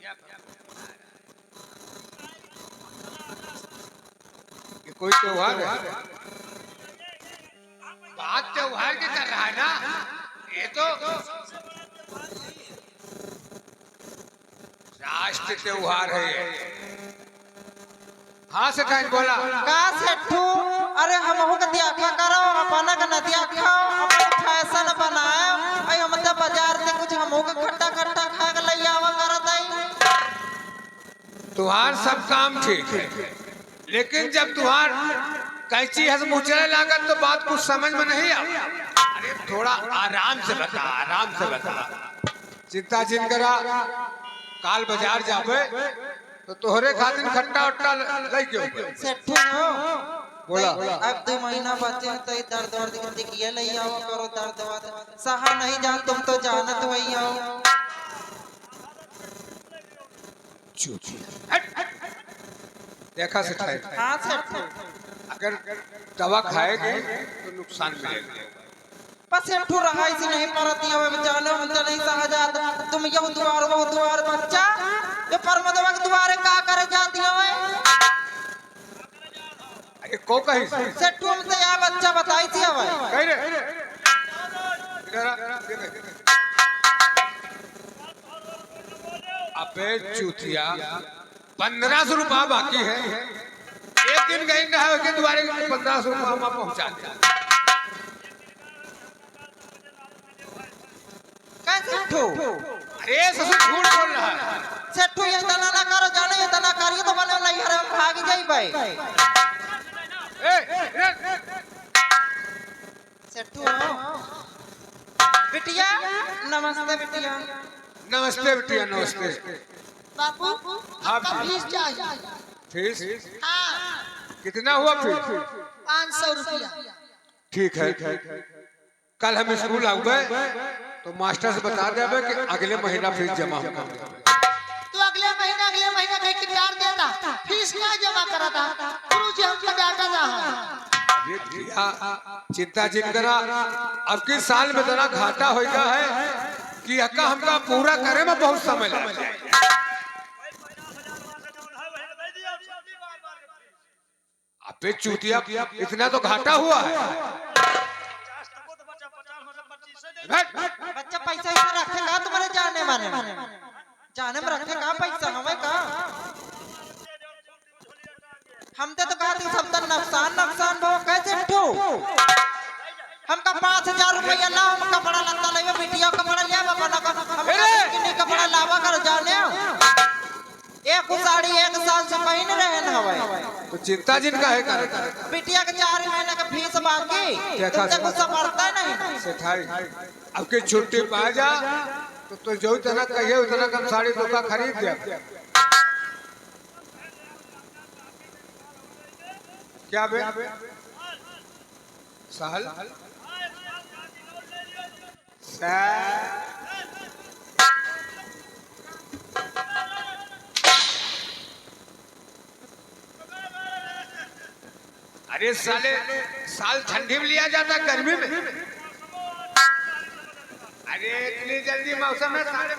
ये कोई त्योहार है? बात त्योहार की कर रहा है ना, ये तो राष्ट्र त्योहार है ये। हाँ सेठाई बोला का सेठू, अरे हमहू के दियाखा करो, अपना का नदिया खाओ, अपना फैशन बनाओ, आई हम तो बाजार से कुछ हमहू के खट्टा खट्टा खा के ले आवा करत आई। तुहार सब काम ठीक है, लेकिन जब तुहार कैची हंस मुचले लागत तो बात कुछ समझ में नहीं आ। अरे थोड़ा आराम से बता, आराम से बता। चिंता जिन करा, काल बाजार जाबे तो तोहरे खातिर खट्टा उट्टा लेके ऊपर। सेठू बोला अब 2 महीना बचे तो दर्द वर्द के किए ले आओ करो, दर्द वर्द सहा नहीं जान, तुम तो जानत वही हो। देखा सेठाई, हाँ सेठू, अगर दवा खाएगी तो नुकसान मिलेगा। बस सेठू रहा इसी नहीं परती हो, जानो मुझे नहीं सहा जाता। तुम ये द्वार वो द्वार बच्चा ये परमदवा के द्वारे का करे जाती हो? अरे को कही सेठू हमसे या बच्चा बताई थी हवे कही रे अबे चूतिया, 1500 रुपया बाकी है। एक दिन गई ना है दोबारा 1500 रुपया में पहुंचा दिया। कैसे सेठू? अरे ससुर झूठ बोल रहा है। सेठू ये तना ना करो, जाने ये तना करिए तो बने नहीं हरे भाग जाई भाई। सेठू बिटिया नमस्ते बिटिया। नमस्ते बिटिया, नमस्ते। बापू हाँ फीस चाहिए। फीस हाँ कितना हुआ फीस? 500 रुपया। ठीक है, कल हम स्कूल आऊंगे तो मास्टर से बता देवे कि अगले महीना फीस जमा होगा। तो अगले महीना कहीं के प्यार देता फीस क्या जमा करा था? गुरुजी हमको डांटा था। चिंता जिन करा, अब के साल में तना घाटा हो गया है कि हक्का हमका पूरा करे में बहुत समय लग जाएगा। अबे चूतिया, इतना तो घाटा हुआ है। बच्चा पैसा इसे रखेगा तुम्हारे जाने माने जाने में रखेगा पैसा हमें का? हमते तो कहा सब तो नुकसान भाव कैसे ठो हमका 5000 रुपया ला, हम कपड़ा लत्ता ले बिटिया कपड़ा ले बना का कितने कपड़ा लावा कर जाने एक साड़ी 1 साल से पहन रहे न हवे। तो चिंता जिन का है करे बिटिया के 4 महीने का फीस बाकी तुमसे कुछ पड़ता नहीं। सेठाई अब के छुट्टी पा जा तो जो तना कहिए उतना कम साड़ी धोखा खरीद दे। क्या बे सहल अरे साले साल ठंडी में लिया जाता गर्मी में। अरे इतनी जल्दी मौसम है साले।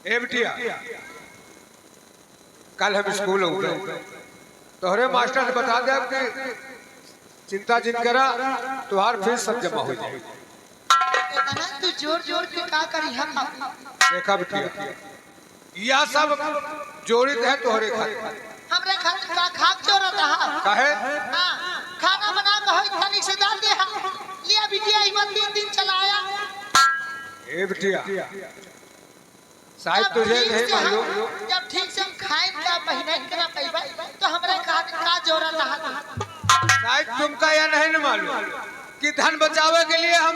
ए बिटिया, कल हम स्कूल होंगे तोहरे मास्टर से बता दे कि चिंता जिन करा तुहार फीस सब जमा हो जाएगी। तू जोर जोर के का करी हम? देखा बिटिया, यह सब जोड़ित है तोहरे खातिर। हमरे खातिर का खाक जोरा रहा काहे? हां खाना बना के होई तनी से डाल दे हम लिया बिटिया इमन 3 दिन चलाया। ए बिटिया, शायद तुझे नहीं मालूम, जब ठीक से हम खाए का महीना इतना पैसा तो हमरे खातिर का जोरा रहा। शायद तुमका यह नहीं मालूम कि धन बचावे के लिए हम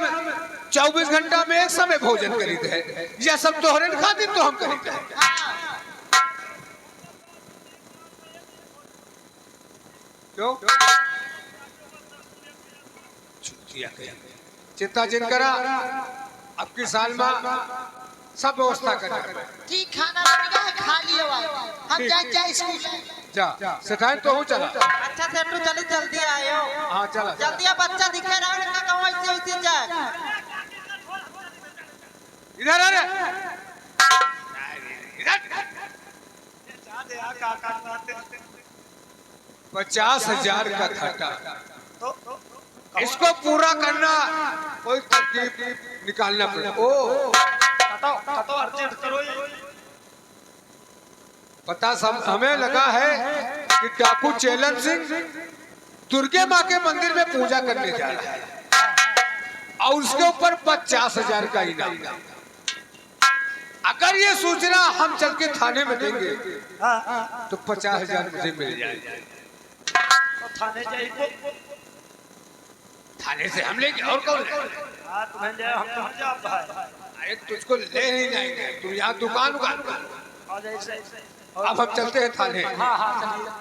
24 घंटा में एक समय भोजन खरीदते हैं। यह सब तोहरे खातिर तो हम खरीदते हैं। क्यों? चिंता जिन करा, अब की साल में सब व्यवस्था कर ठीक खाना बनेगा खा लियो हम जाए स्कूल जा सेठाई तो हूँ चला। अच्छा सेठू चली जल्दी आयो। हाँ चला जल्दी बच्चा दिखे रहा का कहवा से जाए। इधर आ रे। इधर। 50,000 का घाटा, इसको पूरा करना कोई तरकीब निकालना पड़ेगा। ओ अर्जेंट करो ये। पता सब हमें लगा है कि डाकू चेलन सिंह दुर्गे माँ के मंदिर में पूजा करने जा रहा है और उसके ऊपर 50,000 का इनाम। अगर ये सूचना हम चल के थाने में देंगे तो 50,000 मुझे मिल जाएगा। तो थाने जाइए। थाने से हम लेंगे और कौन ले? हाँ तुम्हें ले हम तो जा भाई। अरे तुझको ले नहीं जाएंगे, तू यहाँ दुकान आ जाइए। अब हम चलते हैं थाने। हाँ हाँ चलिए।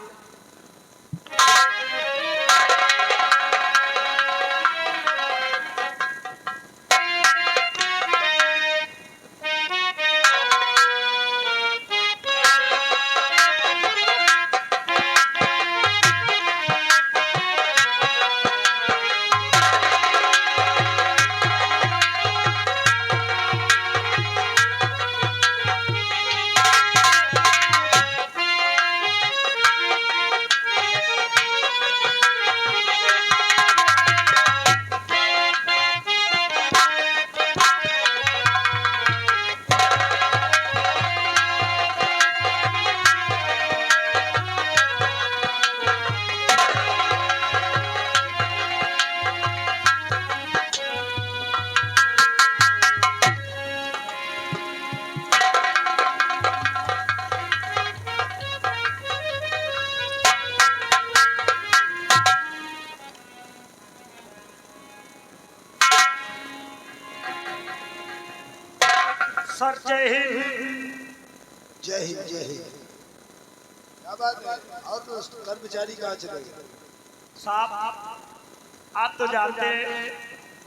सर जय हिंद। जय हिंद जय हिंद। क्या बात है? और दोस्त कर्मचारी कहाँ चले गए? साहब आप तो जानते हैं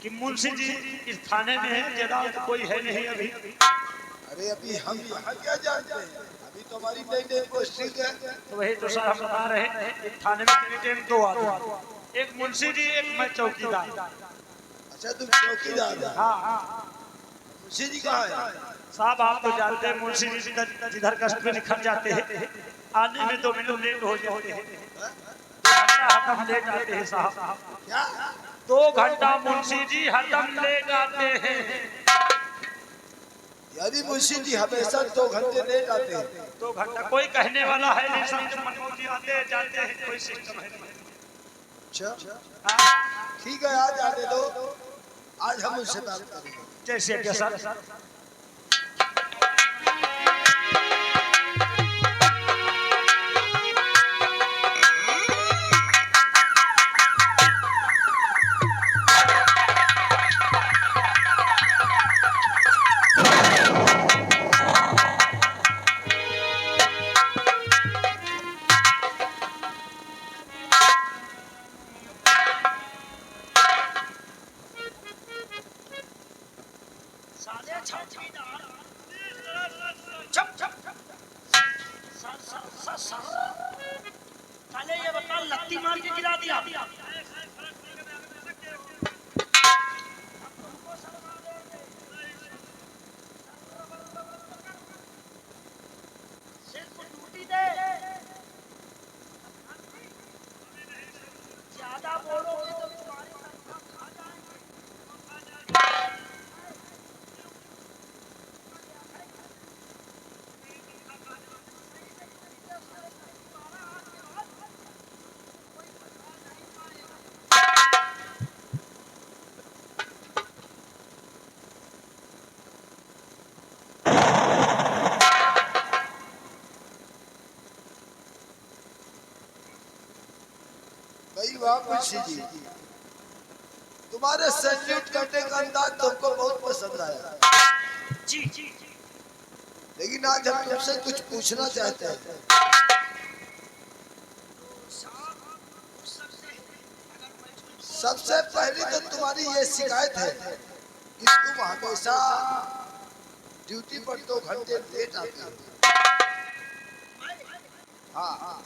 कि मुंशी जी इस थाने में है, ज्यादा तो कोई है नहीं अभी। अरे अभी हम यहाँ क्या जानते हैं, अभी तो हमारी नई नई पोस्टिंग है। तो वही तो सर हम बता रहे हैं, इस थाने में कितने टाइम 2 आदमी, एक मुंशी जी एक मैं चौकीदार। अच्छा तुम चौकीदार है? हाँ मुंशी जी कहाँ है? साहब आप तो जानते हैं मुंशी जी जिधर कष्ट में निखर जाते हैं, आने में 2 मिनट लेट हो जाते हैं। 2 घंटा हरदम लेट आते हैं साहब। क्या? 2 घंटा मुंशी जी हरदम लेट आते हैं। यानी मुंशी जी हमेशा 2 घंटे लेट आते हैं? 2 घंटा कोई कहने वाला है नहीं, सब मनोज जी आते हैं जाते हैं, कोई सिस्टम है नहीं। अच्छा ठीक है, आज आने दो, आज हम उनसे बात करेंगे। जैसे क्या सर? साले ये बता लत्ती मार के गिरा दिया। सिर्फ ड्यूटी दे, ज्यादा बोलोगे तो तुम्हारी तनख्वाह खा जाएंगे। भाई वाह मुंशी जी, तुम्हारे सैल्यूट करने का अंदाज तुमको बहुत पसंद आया। जी जी लेकिन आज हम तुमसे कुछ पूछना चाहते हैं। सबसे पहली तो तुम्हारी ये शिकायत है कि तुम हमेशा ड्यूटी पर 2 घंटे लेट आते हो। हाँ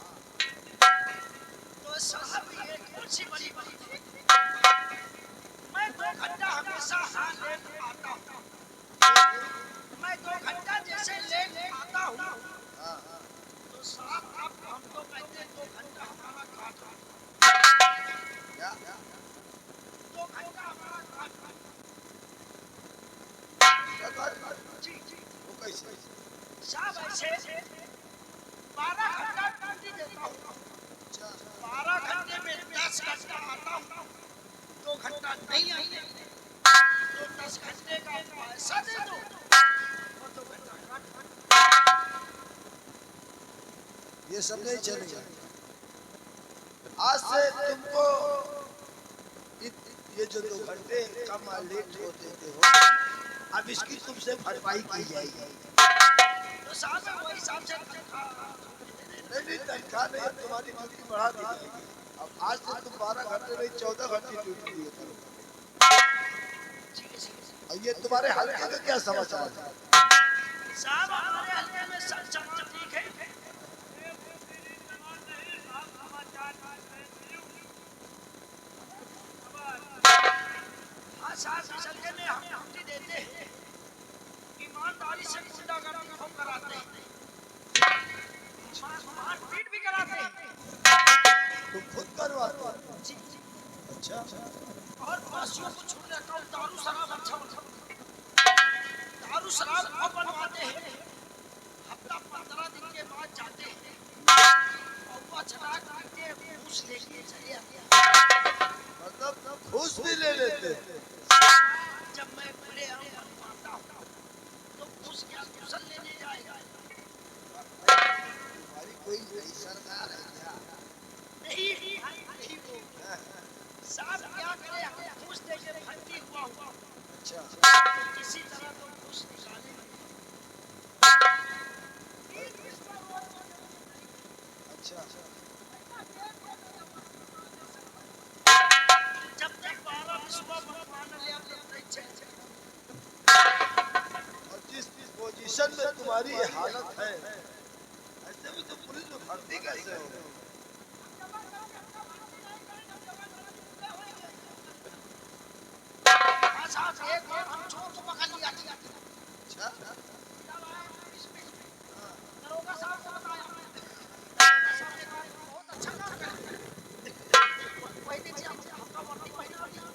तो साहब ये कौन सी बड़ी बात है? मैं 2 घंटा हमेशा हाँ लेट आता हूँ। कार्य वो कैसे? साहब ऐसे 12 घंटा ड्यूटी देता हूँ, 12 घंटे में 10 घंटा आता हूँ, 2 घंटा नहीं आते, तो 10 घंटे का पैसा दे दो और 2 घंटा काट। ये सब नहीं चलेगा। आज से तुमको ये जो 2 घंटे कम लेट होते हो, अब इसकी तुमसे भरपाई की जाएगी। तो साहब वही हिसाब से नहीं, तनख्वाह नहीं, तुम्हारी ड्यूटी बढ़ा दी जाएगी। अब आज से तुम 12 घंटे नहीं 14 घंटे ड्यूटी दिए करो। और ये तुम्हारे हल्के का क्या समाचार है? साहब हमारे हल्के में सब समाचार ठीक है। हाँ साहब, इस हल्के में हम ड्यूटी देते हैं, ईमानदारी से गुंडागर्दी हम कराते हैं, मारपीट भी कराते हैं। तुम खुद करवाते हो? अच्छा। और बासियों को छूट लेता हूँ, दारू शराब अच्छा दारू शराब बहुत बनवाते हैं। हफ्ता 15 दिन के बाद जाते हैं और वो चला के घूस लेके चले आते हैं। मतलब घूस भी ले लेते हैं? जब मैं खुले आम बनवाता हूँ तो घूस क्या दूसर लेने जाएगा? तुम्हारी कोई नई सरकार है क्या? नहीं वो साहब क्या करे, हम घूस देके भर्ती हुआ हूँ। अच्छा। तो किसी तरह तो घूस निकाले। अच्छा। जब तक 12 सुबह बनवाना लिया तब तक चल। और जिस पोजीशन में तुम्हारी ये हालत है, ऐसे में तो पुलिस में भर्ती कैसे हो? हाँ साहब, एक बार हम चोर को पकड़ लिया था। अच्छा। दरोगा साहब को बताया। दरोगा साहब ने कहा बहुत अच्छा काम कर। पहले जी हमका वर्दी पहना दिया।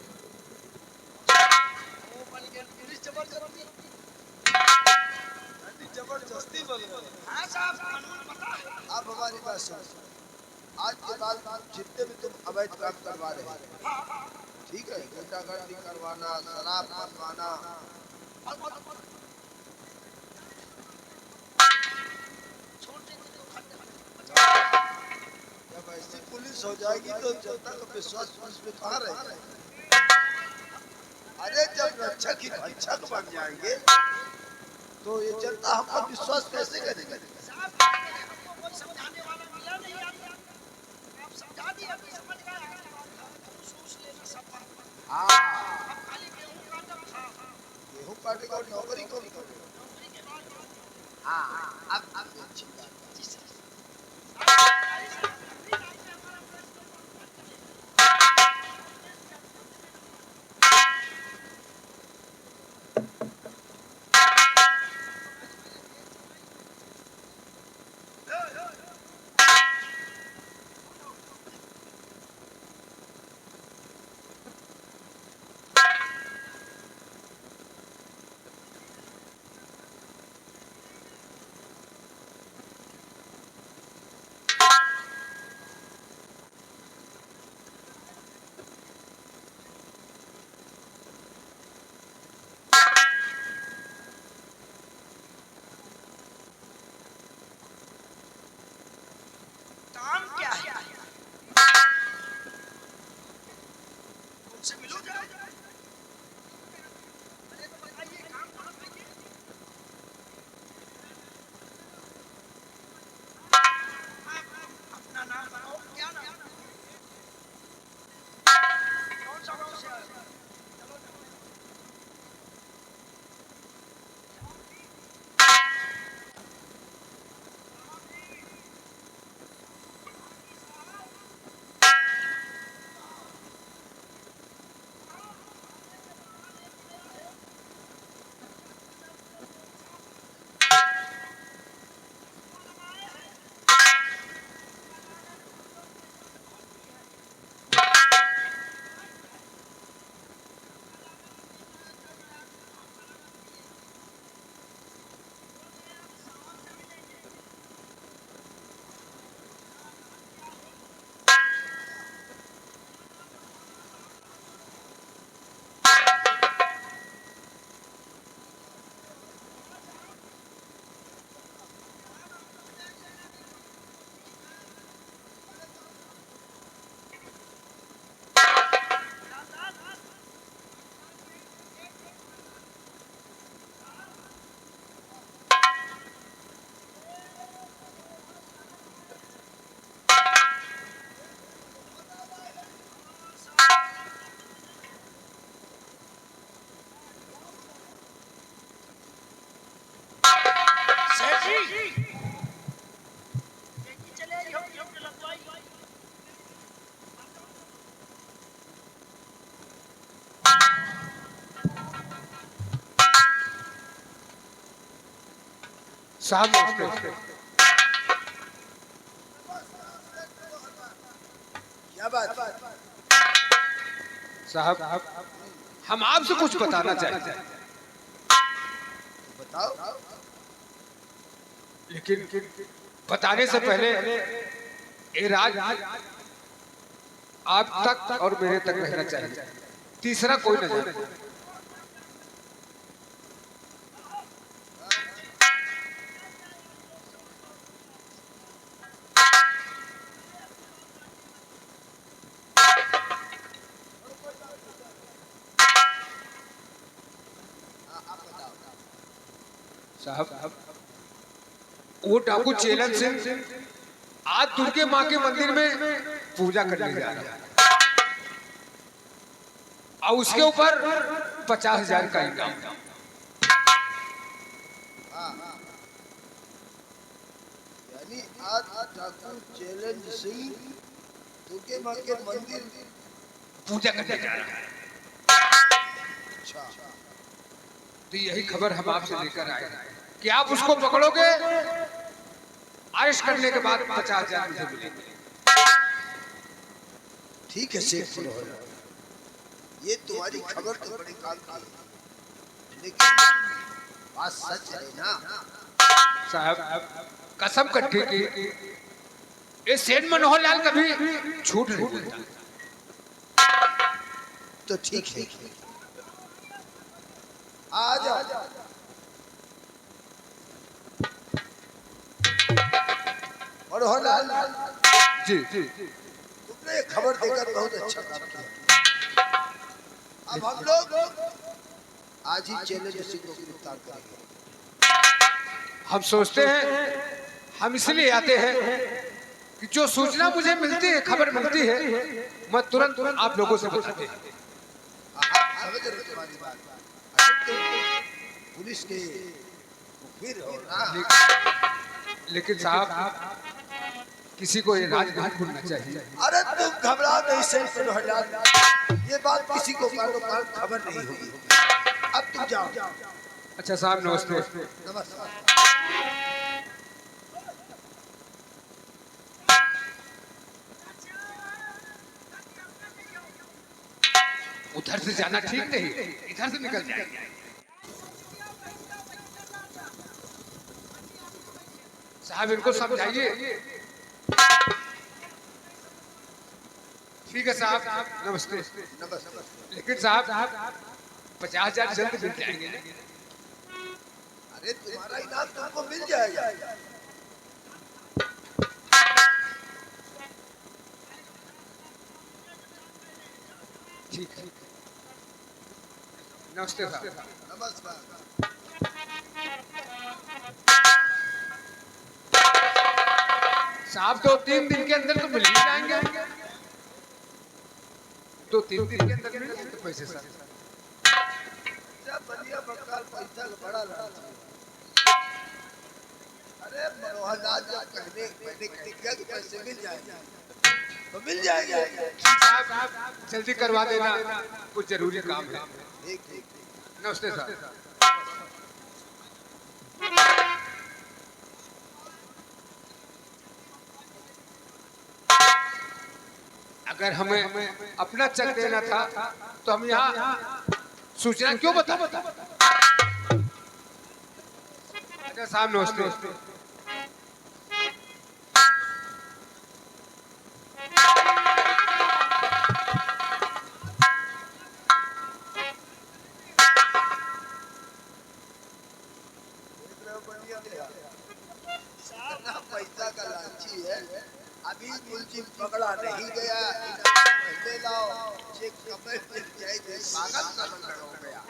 वो बन गया पुलिस जबरदस्ती। जबरदस्ती बन गए? हाँ साहब, कानून पता है। आप हमारी बात सुनो। आज के बाद जितने भी तुम अवैध काम करवा रहे हो, ठीक है, गुंडागर्दी करवाना, शराब बनवाना, जब ऐसी पुलिस हो जाएगी तो जनता का विश्वास पुलिस पे कहाँ रहेगा? अरे जब रक्षक ही भक्षक बन जाएंगे तो ये जनता हम पर विश्वास कैसे करेगी? साहब हमको कोई समझाने वाला मिला नहीं। आप समझा दिया, कोई समझ गया। घूस लेना सब हाँ, अब खाली गेहूं काटना था। गेहूं काटेगा और नौकरी कौन करेगा? नौकरी के बाद हाँ, अब अच्छी बात है। साहब नमस्ते। क्या बात? साहब हम आपसे कुछ बताना चाहते हैं, बताओ। लेकिन बताने से पहले ये राज आप तक और मेरे तक रहना चाहिए, तीसरा कोई न जाने। साहब वो डाकू चेलन सिंह आज दुर्गे माँ के मंदिर में पूजा करने जा रहा है और उसके ऊपर 50,000 का इनाम। यानी आज ठाकुर चैलेंज सिंह दुर्गे माँ के मंदिर पूजा करने जा रहा है। अच्छा तो यही खबर हम आपसे लेकर आए हैं कि आप उसको पकड़ोगे, अरेस्ट करने के बाद 50,000 मुझे मिलेंगे। ठीक है शेख मनोहर, ये तुम्हारी खबर तो बड़ी काम की है, लेकिन बात सच है ना? साहब कसम कट्ठी की ये सेठ मनोहर लाल कभी झूठ नहीं बोलता। तो ठीक है, आ जाओ। मनोहर लाल जी तुमने ये खबर देकर बहुत अच्छा काम किया। अब हम लोग आज ही चैलेंज सिंह को गिरफ्तार करेंगे। हम सोचते हैं, हम इसलिए आते हैं कि जो सूचना मुझे मिलती है, खबर मिलती है, मैं तुरंत आप लोगों से बताते हैं। आप समझ रहे तुम्हारी बात? अरे तुम पुलिस के मुखबिर हो ना? लेकिन साहब किसी को ये राज नहीं भूलना चाहिए। अरे तुम घबरा नहीं शेख मनोहर लाल, ये बात किसी को कानो कान खबर नहीं होगी। अब तुम जाओ। अच्छा साहब नमस्ते। नमस्कार। उधर से जाना ठीक नहीं, इधर से निकल जाएंगे। साहब इनको समझाइए। ठीक है साहब नमस्ते। नमस्कार। लेकिन साहब 50,000 जल्द मिल जाएंगे। अरे तुम्हारा इनाम तुमको मिल जाएगा। ठीक है नमस्ते साहब। नमस्कार। साहब 2-3 दिन के अंदर तो मिल ही जाएंगे। 2-3 दिन के अंदर मिल जाएंगे पैसे साहब। जब बलिया बंगाल पैसा का बड़ा लड़ा। अरे मनोहर लाल जब कहने मैंने कह दिया कि पैसे मिल जाएंगे तो मिल जाएंगे। साहब जल्दी करवा देना, कुछ जरूरी काम है। ठीक। नमस्ते साहब। अगर हमें अपना चेक देना था तो हम यहाँ सूचना क्यों बता? अच्छा साहब नमस्ते। पैसा का लालची है, अभी मुलजिम पकड़ा नहीं गया। पहले लाओ चेक कमर मिल जाए तो पागल का लंगड़ हो गया।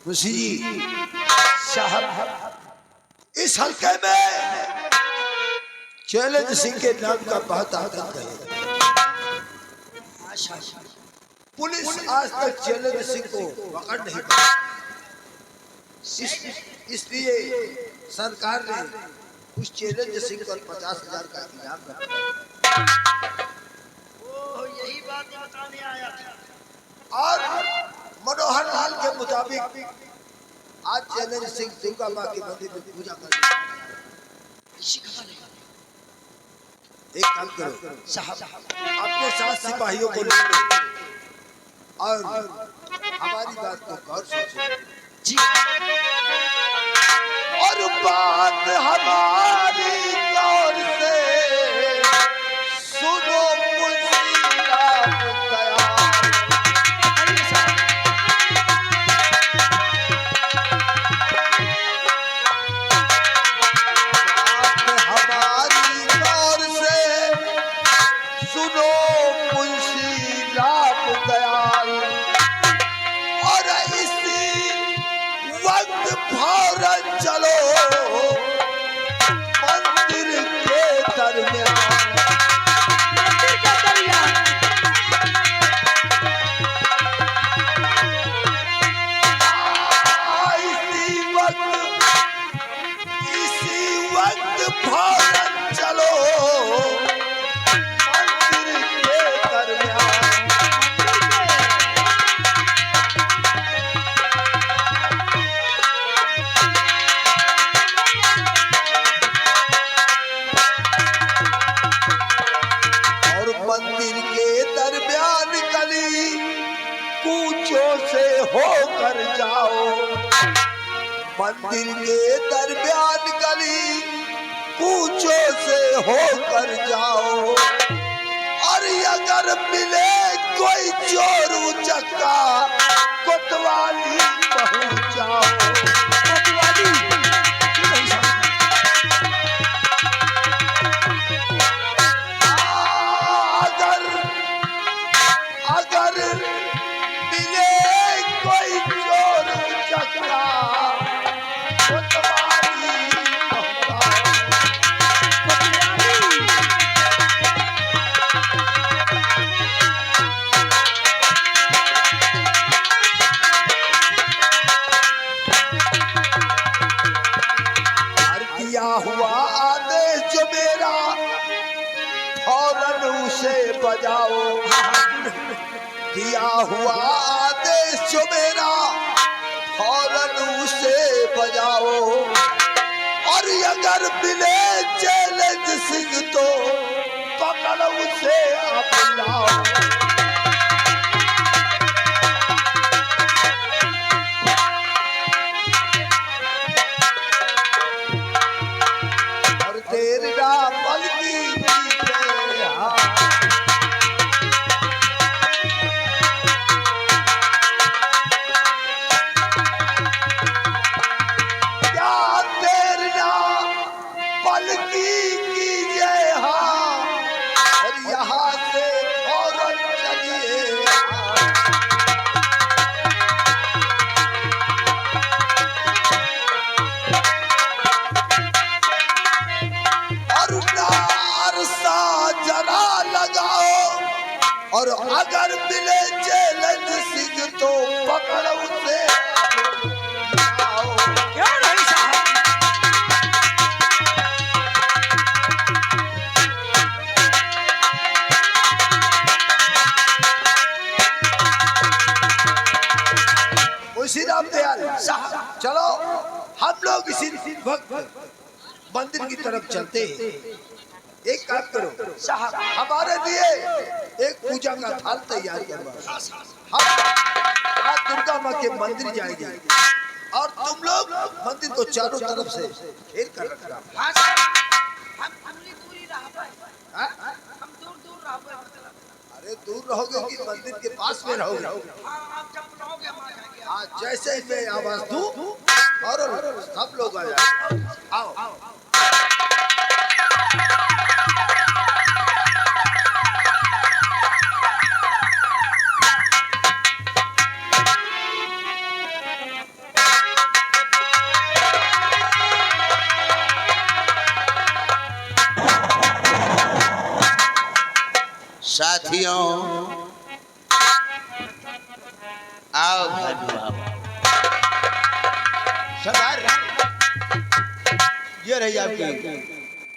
मुंशी जी साहब इस हल्के में चैलेंज सिंह के नाम का बहुत आतंक है। पुलिस आज तक चैलेंज सिंह को पकड़ नहीं पाई। इसलिए सरकार ने उस चैलेंज सिंह पर 50,000 का इनाम रखा। यही बात बताने आया था। और मनोहर लाल के मुताबिक आज चैलेंज सिंह दुर्गा माँ के मंदिर में पूजा कर एक काम करो साहब, अपने साथ सिपाहियों को ले लो और हमारी बात को गौर से सुनो जी। और बात हमारी गौर से सुनो मुझे राम दयाल। चलो मंदिर के दरमियान, इसी वक्त भारत चलो मंदिर के दरमियान। मंदिर के दरमियान गली कूचों से होकर जाओ, मंदिर के दरमियान गली कूचों से होकर जाओ। और अगर मिले कोई चोर उचक्का कोतवाली पहुंच जाओ। अगर मिले कोई चोर उचक्का कोतवाली दिया हुआ आदेश जो मेरा फौरन उसे बजाओ। दिया हुआ आदेश जो मेरा फौरन उसे बजाओ। और अगर मिले चैलेंज सिंह तो पकड़ उसे अपनाओ। और देर ना बल्कि और अगर मिले चैलेंज सिंह तो पकड़ उसे क्या नहीं साहब। मुंशी राम दयाल साहब, चलो हम लोग इसी वक्त मंदिर की तरफ चलते हैं। एक काम करो साहब, हमारे लिए एक पूजा का थाल तैयार करवा। हम आज दुर्गा माँ के मंदिर जाएंगे और तुम लोग मंदिर को चारों तरफ से घेर कर रखना। हाँ साहब, हम दूरी रहा हम दूर रहा। अरे दूर रहोगे कि मंदिर के पास में रहोगे? आप जब रहोगे हम आ जाएंगे। हाँ, जैसे ही मैं आवाज दूं और सब लोग आ जाए। आओ। साथियों आओ भानु आओ। सरदार, ये रही आपकी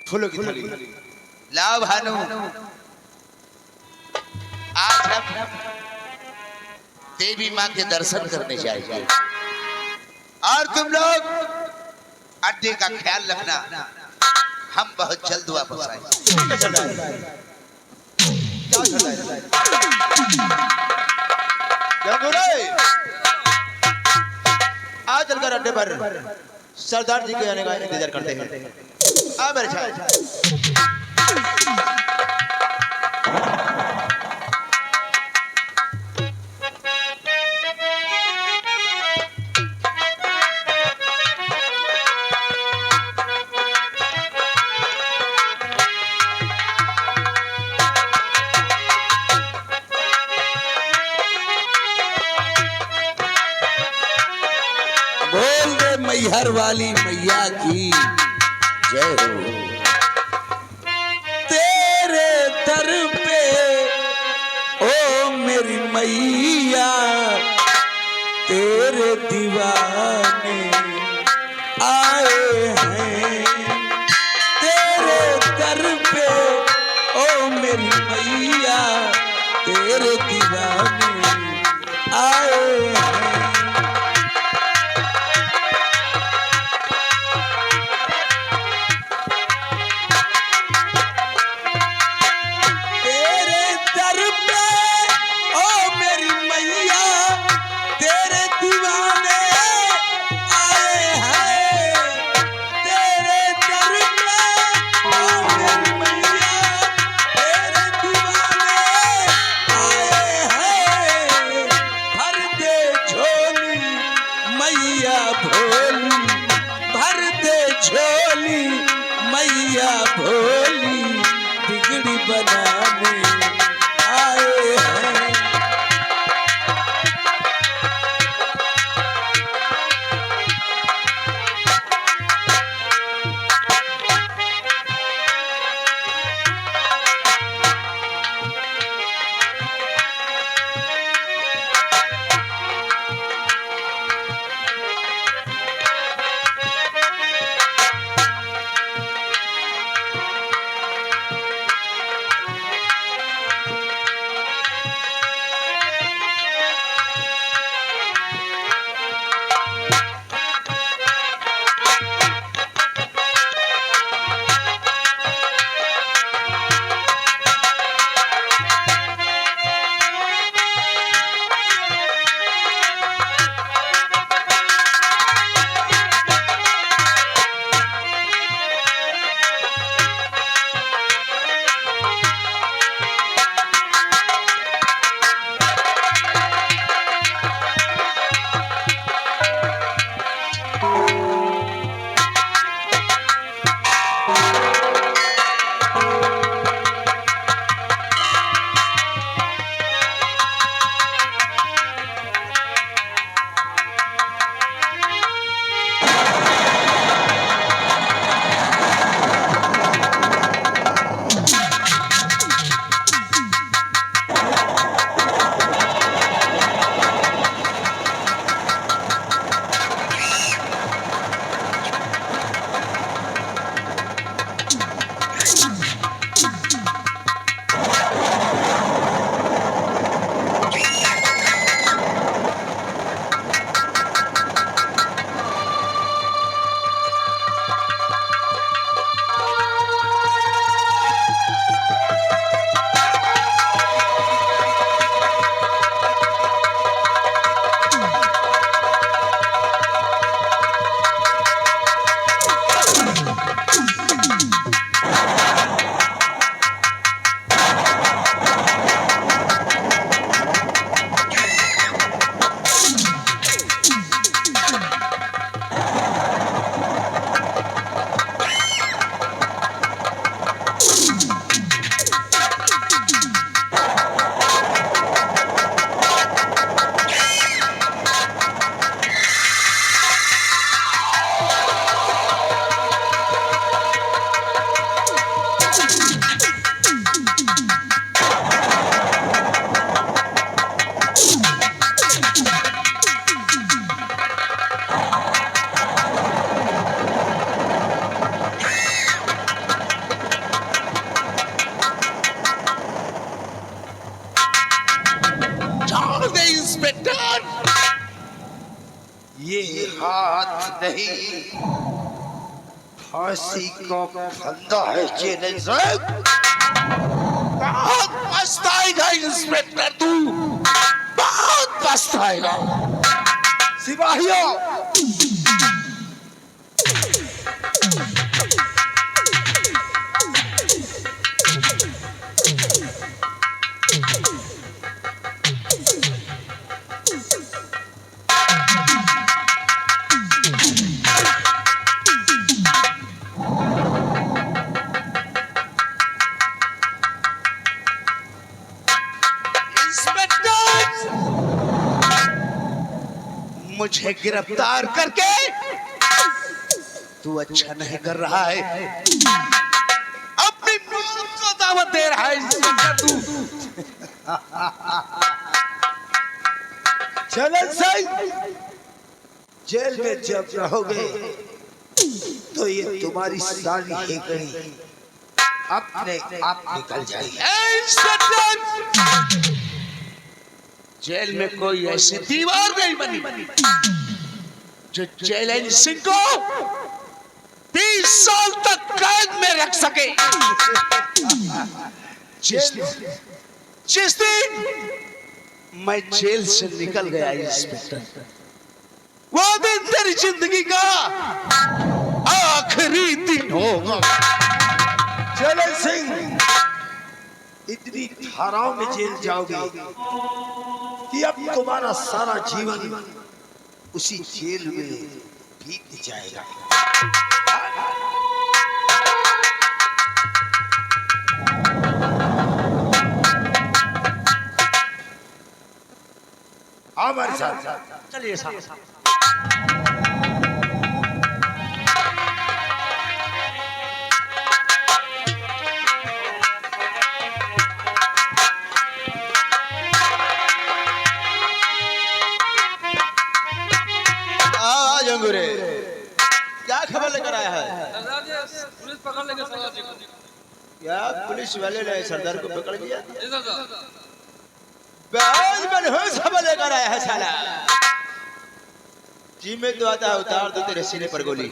फूलों की थैली। लाओ भानु। आज हम देवी माँ के दर्शन करने जाएंगे। और तुम लोग अड्डे का ख्याल रखना, हम बहुत जल्द वापस आएंगे। आज चलकर अड्डे पर सरदार जी के आने का इंतजार करते हैं। आ मेरे साथ। बोल दे मैहर वाली मैया की जय हो। तेरे दर पे ओ मेरी मैया तेरे दीवाने आए हैं। तेरे दर पे ओ मेरी मैया तेरे दीवाने आए हैं। झोली ये हाथ नहीं, फांसी का फंदा है चैलेंज से। बहुत पछताएगा इंस्पेक्टर, तू बहुत पछताएगा। सिपाहियों, मुझे गिरफ्तार करके तू अच्छा नहीं कर रहा है, अपनी मौत को दावत दे रहा है इंस्पेक्टर तू। चलन सिंह, जेल में जब रहोगे तो ये तुम्हारी सारी हेकड़ी अपने आप निकल जाएगी। इंस्पेक्टर, जेल में कोई ऐसी दीवार नहीं बनी जो चैलेंज सिंह को 30 साल तक कैद में रख सके। जिस दिन मैं जेल से निकल गया इंस्पेक्टर, वो दिन तेरी जिंदगी का आखिरी दिन होगा। चलन सिंह, इतनी धाराओं में जेल जाओगे कि अब तुम्हारा सारा जीवन उसी जेल में बीत जाएगा। हमारे साथ चलिए साहब। जंगूरे, क्या खबर लेकर आया है? सरदार जी, पुलिस पकड़ लेंगे सरदार जी को। क्या पुलिस वाले ने सरदार को पकड़ लिया? जी सरदार। बहुत मनहूस खबर लेकर आया है साला। जी में तो आता है, उतार दो तेरे सीने पर गोली।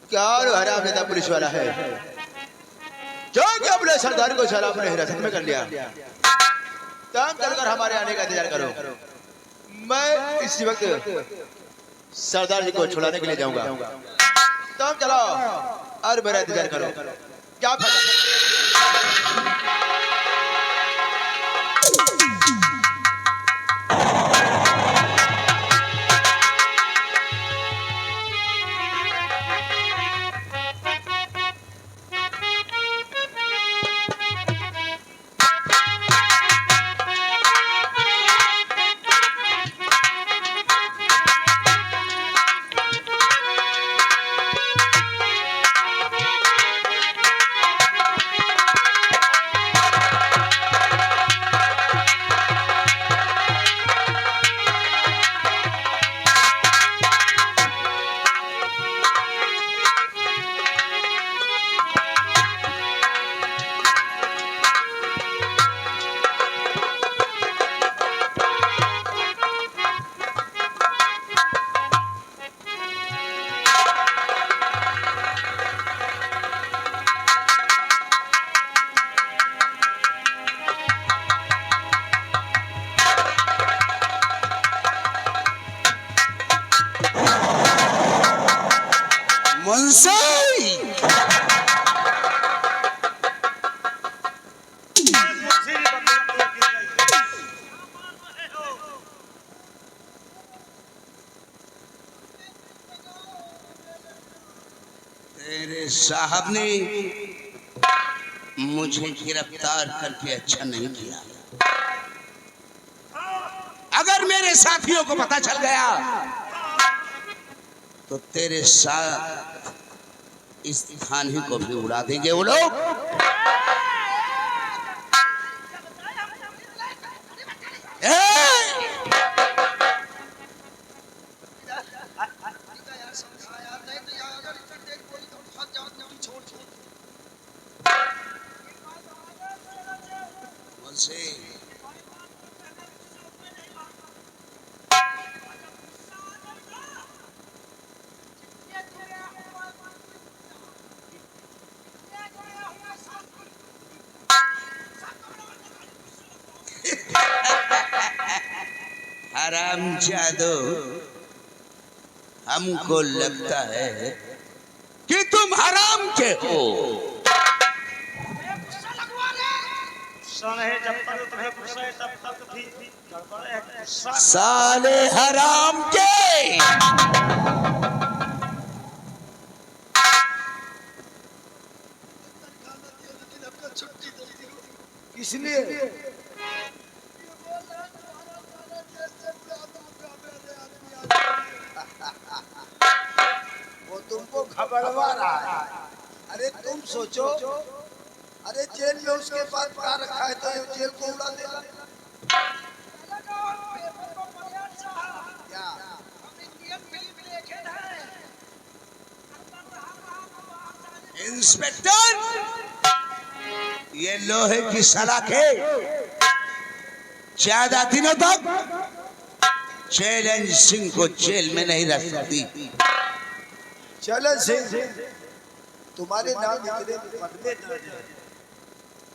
क्या हराम नेता पुलिस वाला है जो कि अपने सरदार को साला अपने हिरासत में कर लिया। तब चलकर हमारे आने का इंतजार करो। मैं इसी वक्त सरदार जी को छुड़ाने के लिए जाऊंगा। तब चलो और मेरा इंतजार करो। क्या तेरे साहब ने मुझे गिरफ्तार करके अच्छा नहीं किया। अगर मेरे साथियों को पता चल गया तो तेरे साथ इस थाने को भी उड़ा देंगे वो लोग। हरामजादो, हमको लगता है कि तुम हराम के हो। सने जब तक तुम्हें गुस्सा है तब तक भी गड़बड़ है। गुस्सा साले हराम के। इसलिए वो तुमको घबरवा रहा है। अरे तुम सोचो, अरे जेल में उसके पास क्या रखा है तो ये जेल को उड़ा देगा क्या? इंस्पेक्टर, ये लोहे की सलाखें ज्यादा दिनों तक चैलेंज सिंह को जेल में नहीं रख सकती। चलो सिंह, तुम्हारे नाम इतने मुकदमे दर्ज हैं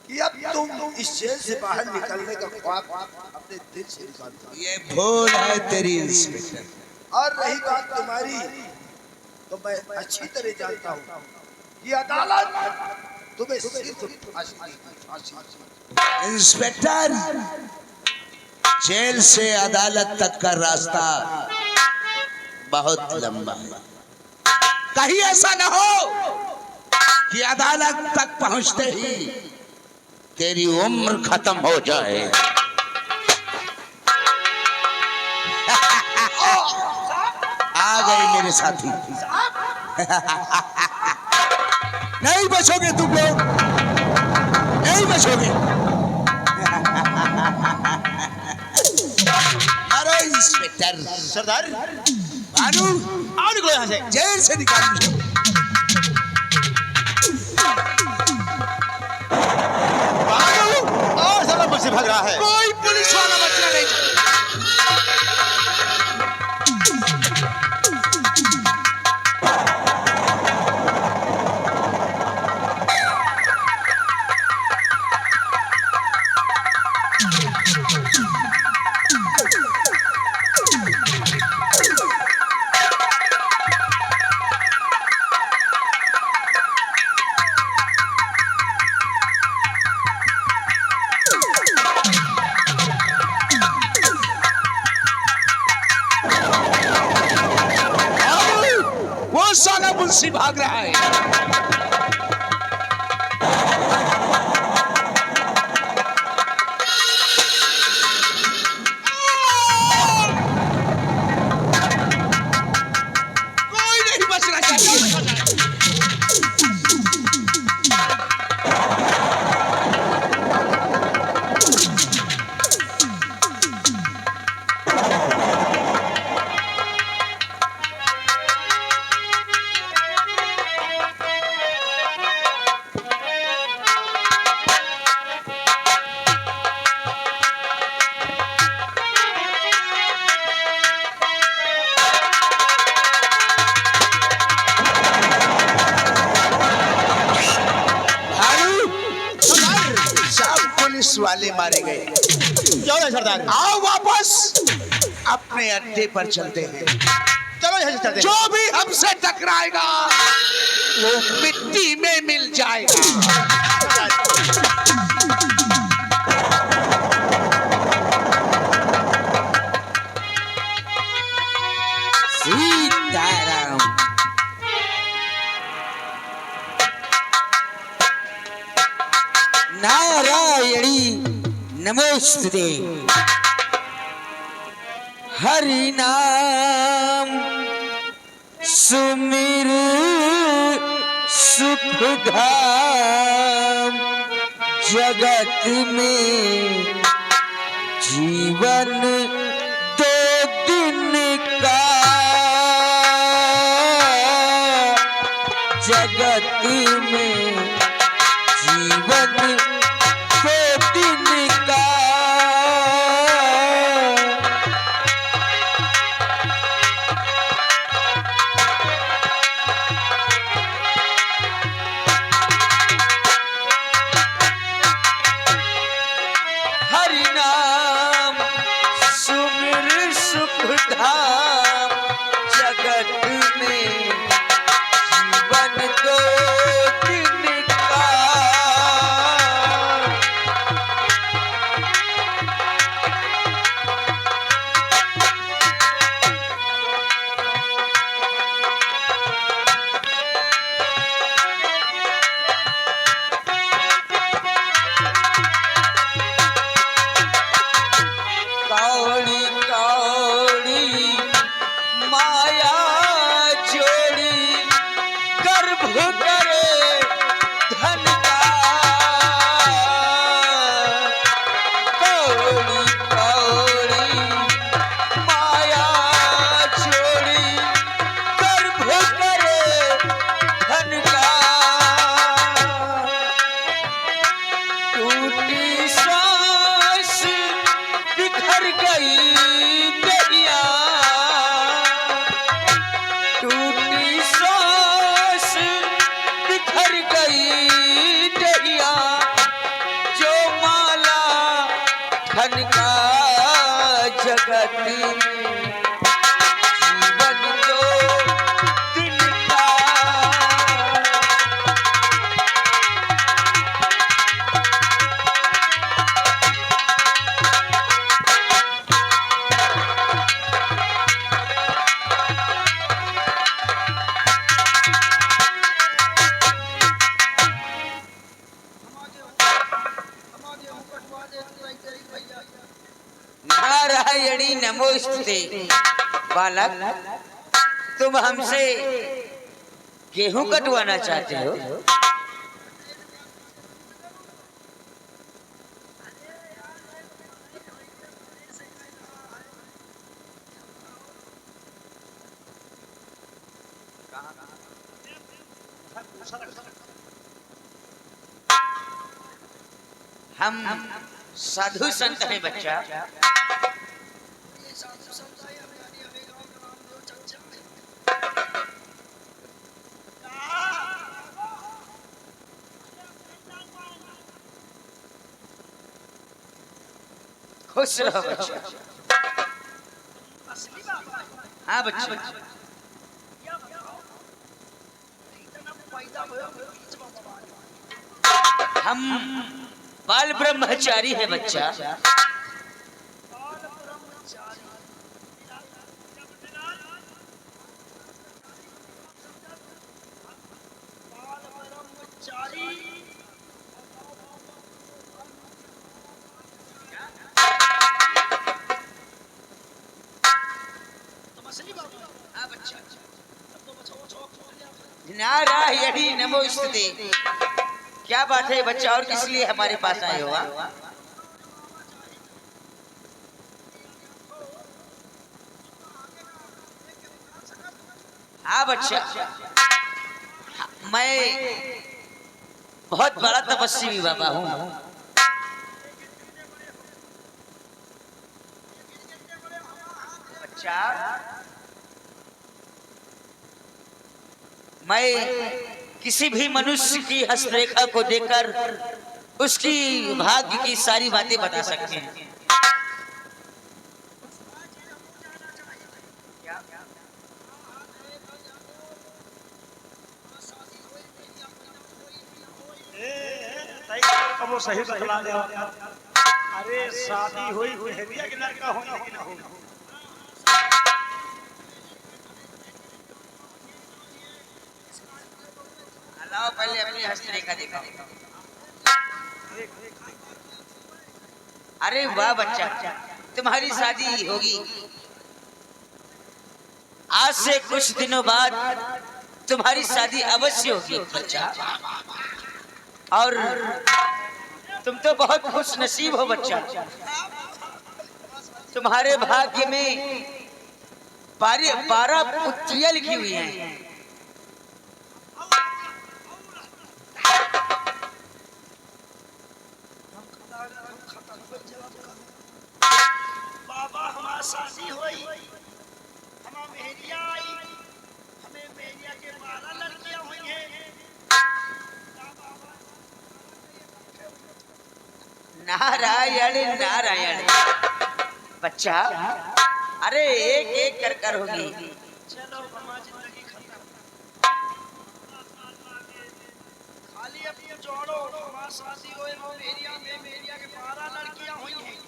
कि अब तुम इस जेल से बाहर निकलने का ख्वाब अपने दिल से निकाल दो। ये भूल है तेरी इंस्पेक्टर। और रही बात तुम्हारी, तो मैं अच्छी तरह जानता हूँ कि अदालत तुम्हें सिर्फ फांसी देगी। इंस्पेक्टर, जेल से अदालत तक का रास्ता बहुत लंबा है। कहीं ऐसा न हो कि अदालत तक पहुंचते ही तेरी उम्र खत्म हो जाए। आ गए मेरे साथी। नहीं बचोगे तुम लोग, नहीं बचोगे। मारो इंस्पेक्टर। सरदार, भानु, आओ निकलो यहाँ से। जेल से निकाल मुझे। और सरदार मुझसे भाग रहा है। कोई पुलिस वाला बचना नहीं। वो साला मुंशी भाग रहा है। कोई नहीं बचना चाहिए। पुलिस वाले मारे गए। क्यों है सरदार? आओ वापस अपने अड्डे पर चलते हैं। चलो यहाँ से चलते हैं। जो भी हमसे टकराएगा वो मिट्टी में मिल जाएगा। सीताराम। नारायणी नमोस्तुते। हरि नाम सुमिर सुखधाम। जगत में जीवन दो दिन का। जगत में जीवन दो दिन का। हरि नाम सुमिर टूटी सांस बिखर गई दरिया, टूटी सांस बिखर गई दरिया, जो माला खनका जगत में जीवन दो दिन का। नारायणी नमोस्तुते। बालक, तुम हमसे गेहूं कटवाना चाहते हो? हम साधु संत हैं बच्चा। खुश रहो बच्चा। हाँ बच्चा। हम बाल ब्रह्मचारी है बच्चा। नारायणी नमोस्तुते। क्या बात है बच्चा, और किस लिए हमारे पास आए हो? हाँ बच्चा, मैं बहुत बड़ा तपस्वी बाबा हूँ। बच्चा, मैं किसी भी मनुष्य की हस्तरेखा को देखकर उसकी भाग्य की सारी बातें बता सकते हैं। वो सही बतला दे। अरे शादी हुई हेरिया के लड़का होगा कि ना होगा? लाओ पहले अपनी हस्तरेखा दिखाओ। अरे वाह बच्चा, तुम्हारी शादी होगी। आज से कुछ दिनों बाद तुम्हारी शादी अवश्य होगी बच्चा। और तुम तो बहुत खुश नसीब हो बच्चा। तुम्हारे भाग्य में 12 पुत्रियां लिखी हुई हैं। बाबा हमारी शादी हुई, हमारा मेहरिया आई, हमें मेहरिया के 12 लड़कियां हुई हैं। नारायण नारायण बच्चा, अरे एक एक कर होगी। चलो हमारी जिंदगी खत्म, खाली अपनी जोड़ो। हमारी शादी हुई, मेहरिया के 12 लड़कियां हुई हैं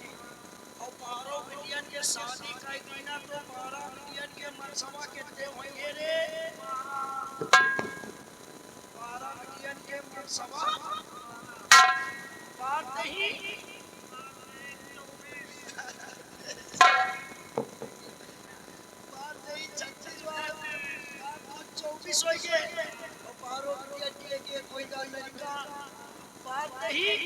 और 12 बिटियन के शादी का दीना तो 12 बिटियन के मनसवा कितने होंगे रे? 12 बिटियन के मनसवा बात नहीं। 24 हो गए और 12 बिटियन के कोई अमेरिका बात नहीं।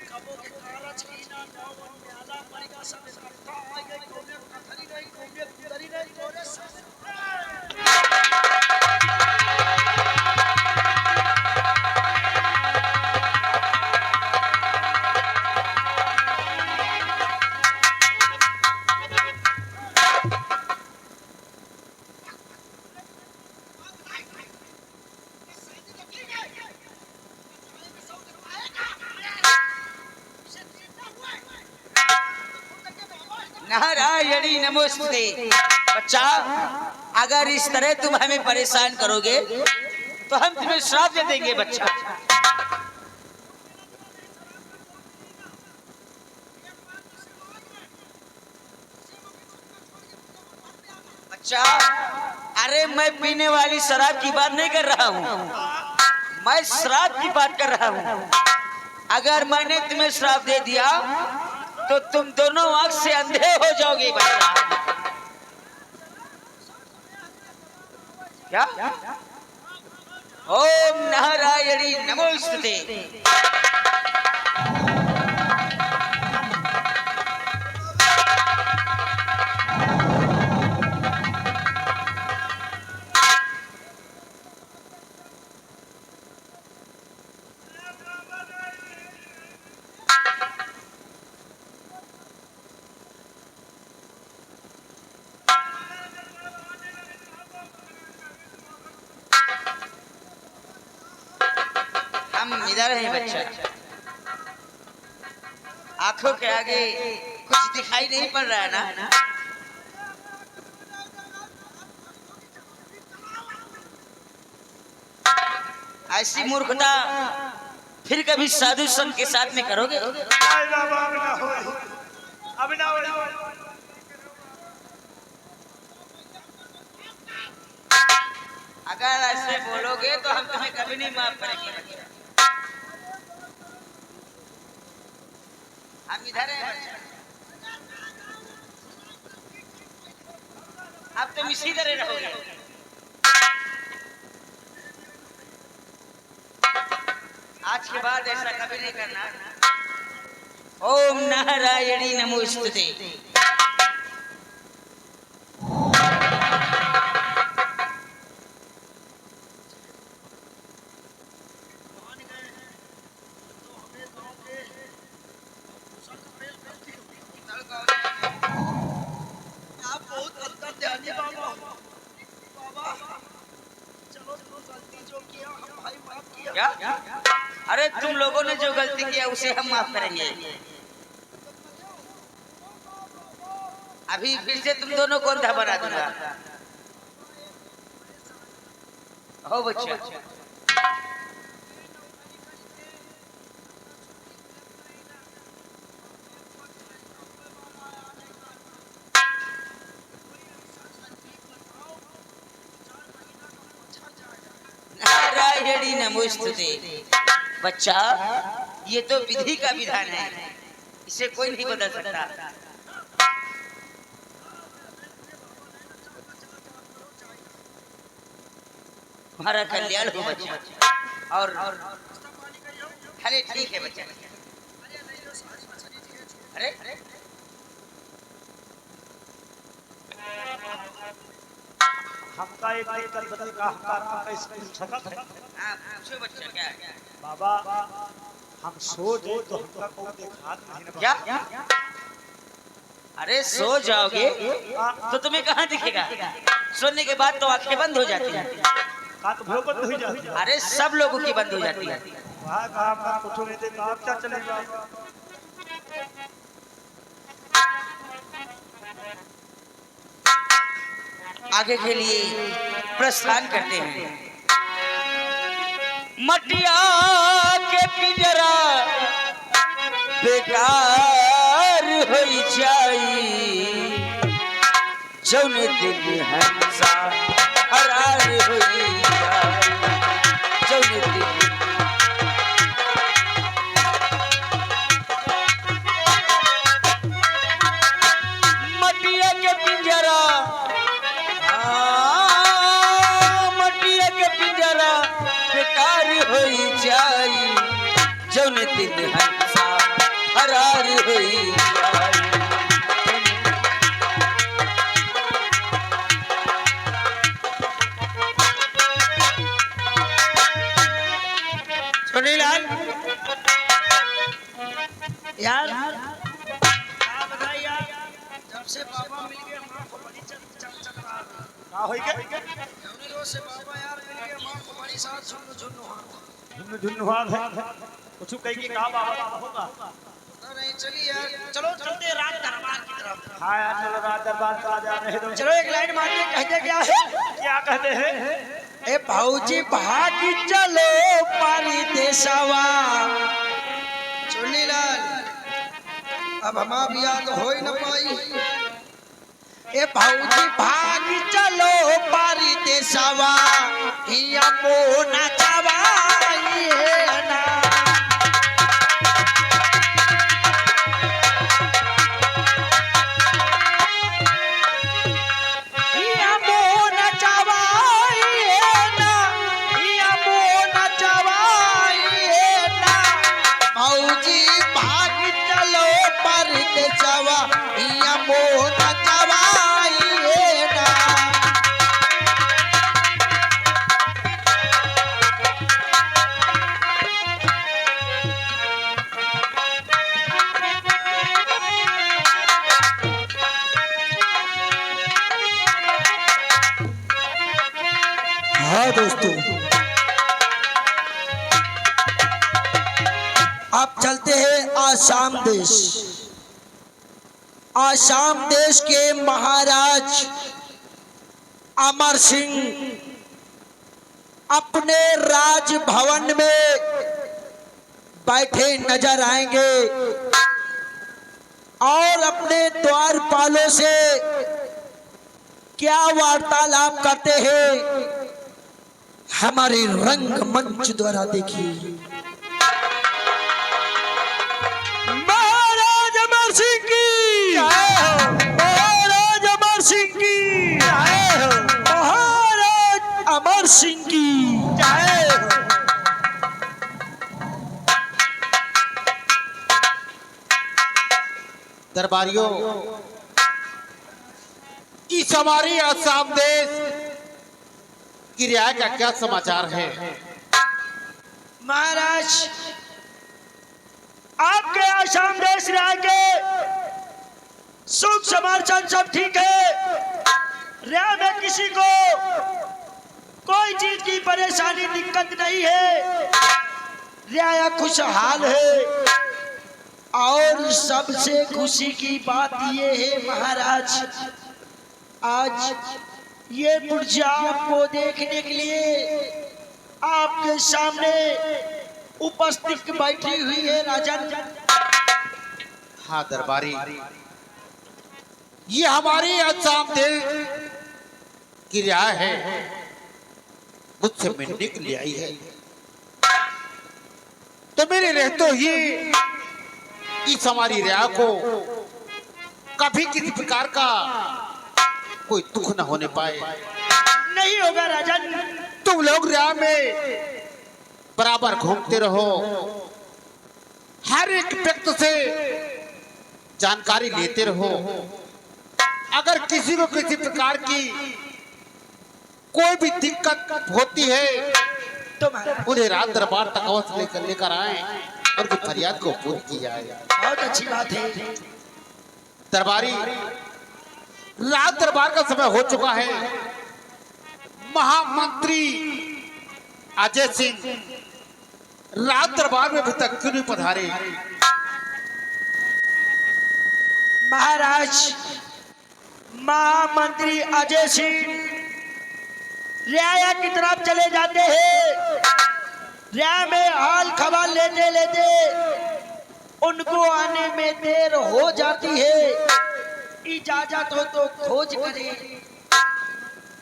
कबो के कारज की ना नौवन प्याला पड़ेगा सब इकट्ठा आ गए। कोने कथरी नहीं, कोने कुदरी नहीं, कोने सब नारायणी नमोस्तुते। बच्चा, अगर इस तरह तुम हमें परेशान करोगे तो हम तुम्हें श्राप दे देंगे बच्चा। बच्चा, अरे मैं पीने वाली शराब की बात नहीं कर रहा हूँ, मैं श्राप की बात कर रहा हूँ। अगर मैंने तुम्हें श्राप दे दिया तो तुम दोनों आंख से अंधे हो जाओगे बच्चा। क्या? ओम नारायणी नमोस्तुते। हम इधर हैं बच्चा, आंखों के आगे कुछ दिखाई नहीं पड़ रहा है ना? ऐसी मूर्खता फिर कभी साधु संत के साथ में करोगे? अगर ऐसे बोलोगे तो हम तुम्हें कभी नहीं माफ करेंगे। हम इधर हैं, अब तुम इसी तरह रहोगे। आज के बाद ऐसा कभी नहीं करना। ओम नारायणी नमोस्तुते। क्या? अरे तुम लोगों ने जो गलती किया उसे हम माफ करेंगे। अभी फिर से तुम दोनों को अंधा बना दूंगा। हो बच्चा, नारायणी नमोस्तुते। बच्चा, ये तो विधि का विधान है, इसे कोई नहीं बदल सकता। तुम्हारा कल्याण हो बच्चा। और अरे ठीक है बच्चा। अरे हमका एक कल बदल का हमका स्कूल छकत है। हाँ, पूछो बच्चा क्या है? बाबा हम सो जाए तो हमका को देखा नहीं ना। क्या? अरे सो जाओगे तो तुम्हें कहाँ दिखेगा? सोने के बाद तो आंखें बंद हो जाती हैं। का तो भोग बंद हो जाती है। अरे सब लोगों की बंद हो जाती है। वहाँ का हमका कुछ नहीं देता, आप क्या चलेगा? आगे के लिए प्रस्थान करते हैं। मटिया के पिंजरा बेकार हो जाई, जौन दिन हंसा हरार हो जाई, जौन दिन मटिया के पिंजरा, मटिया के पिंजरा बेकार हो जाई, जौन दिन हंसा हरार हो जाई। सुनीलाल यार, जब से बाबा मिल गए मां को बड़ी चक रहा था। का होई के? हमने रोज से बाबा यार मिल गए मां को बड़ी साथ झुन्न झुन्न हाथ है। कुछ कहीं के का बाबा होगा? पता नहीं चलिए यार, चलो चलते हैं राज दरबार की तरफ। हाँ यार चलो राज दरबार का जाने दो। चलो एक लाइन मार के कहते क्या है? क्या कहते हैं? ए भाऊजी भाग चलो पारी देशवा। चुन्नीलाल अब हम बिया तो हो ही न पाई। ए भाऊजी भाग चलो पारी देशवा, हिया मोना चवाई है ना। हिया मोना चवाई है ना, हिया मोना चवाई है ना। भाऊजी भाग चलो पारी देशवा, हिया मोना चवाई है ना। हाँ दोस्तों, अब चलते हैं आसाम देश। आसाम देश के महाराज अमर सिंह अपने राजभवन में बैठे नजर आएंगे और अपने द्वारपालों से क्या वार्तालाप करते हैं हमारे रंगमंच द्वारा देखिए। महाराज अमर सिंह की, महाराज अमर सिंह की, महाराज अमर सिंह की। दरबारियों, इस हमारे आसाम देश की रियायत का क्या समाचार है? महाराज आपके आसाम देश राय के सुख समाचार सब ठीक है। रिया में किसी को कोई चीज की परेशानी दिक्कत नहीं है। रिया खुशहाल है और सबसे खुशी की बात ये है महाराज, आज ये पुर्जा आपको देखने के लिए आपके सामने उपस्थित बैठी हुई है राजन। हाँ दरबारी, ये हमारे आसाम देश की रियायत है, मुझसे मिलने के लिए आई है। तो मेरे रहते ही इस हमारी रिया को कभी किसी प्रकार का कोई दुख न होने पाए। नहीं होगा राजन। तुम लोग रिया में बराबर घूमते रहो, हर एक व्यक्ति से जानकारी लेते रहो। अगर किसी को किसी प्रकार की कोई भी दिक्कत होती है तो उन्हें राज दरबार तक अवश्य लेकर आए और उनकी फरियाद को पूरी की जाए। बहुत अच्छी बात है दरबारी, राज दरबार का समय हो चुका है। महामंत्री अजय सिंह राज दरबार में अभी तक क्यों नहीं पधारे? महाराज महामंत्री अजय सिंह रियाया की तरफ चले जाते हैं। रिया में हाल खबर लेते लेते उनको आने में देर हो जाती है। इजाजत हो तो खोज करें।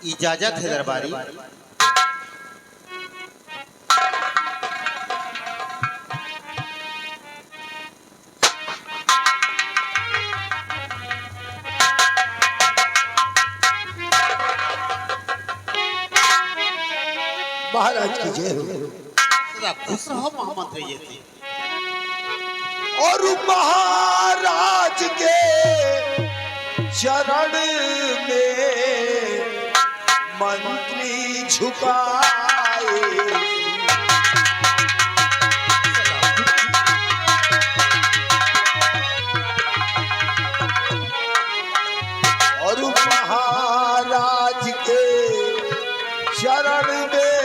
इजाजत है दरबारी। महाराज की जय हो। सदा खुश रहो महामंत्री जी। और महाराज के चरण में मंत्री झुकाए, और महाराज के चरण में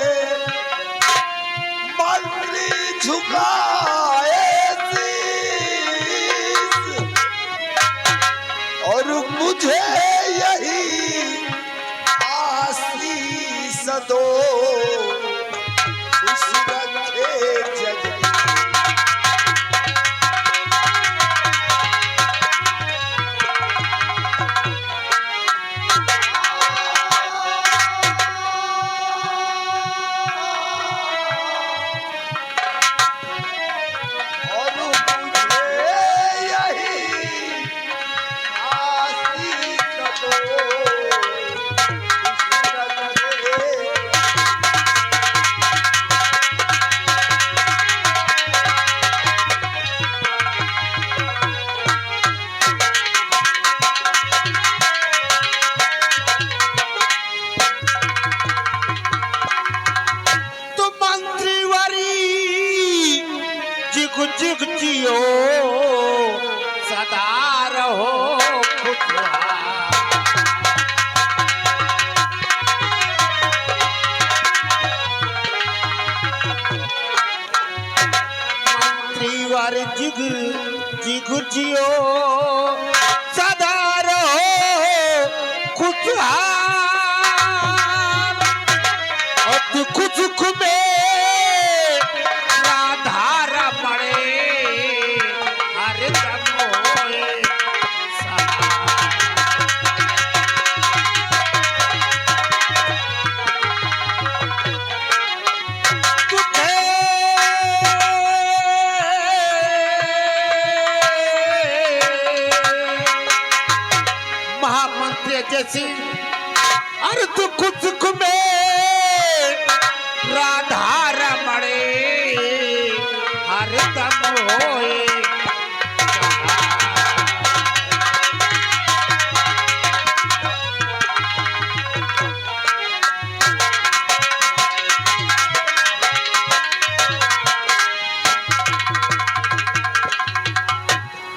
मंत्री झुकाए सी। और मुझे यही आशीष दो, खुश रखे जगदीश। जुग जियो सदा रहो खुशहाल। मंत्रीवर जुग जिग जियो सदा रहो खुशहाल। और दुख सुख में जैसी हर दुख सुख में राधा रमणे हर दम होए।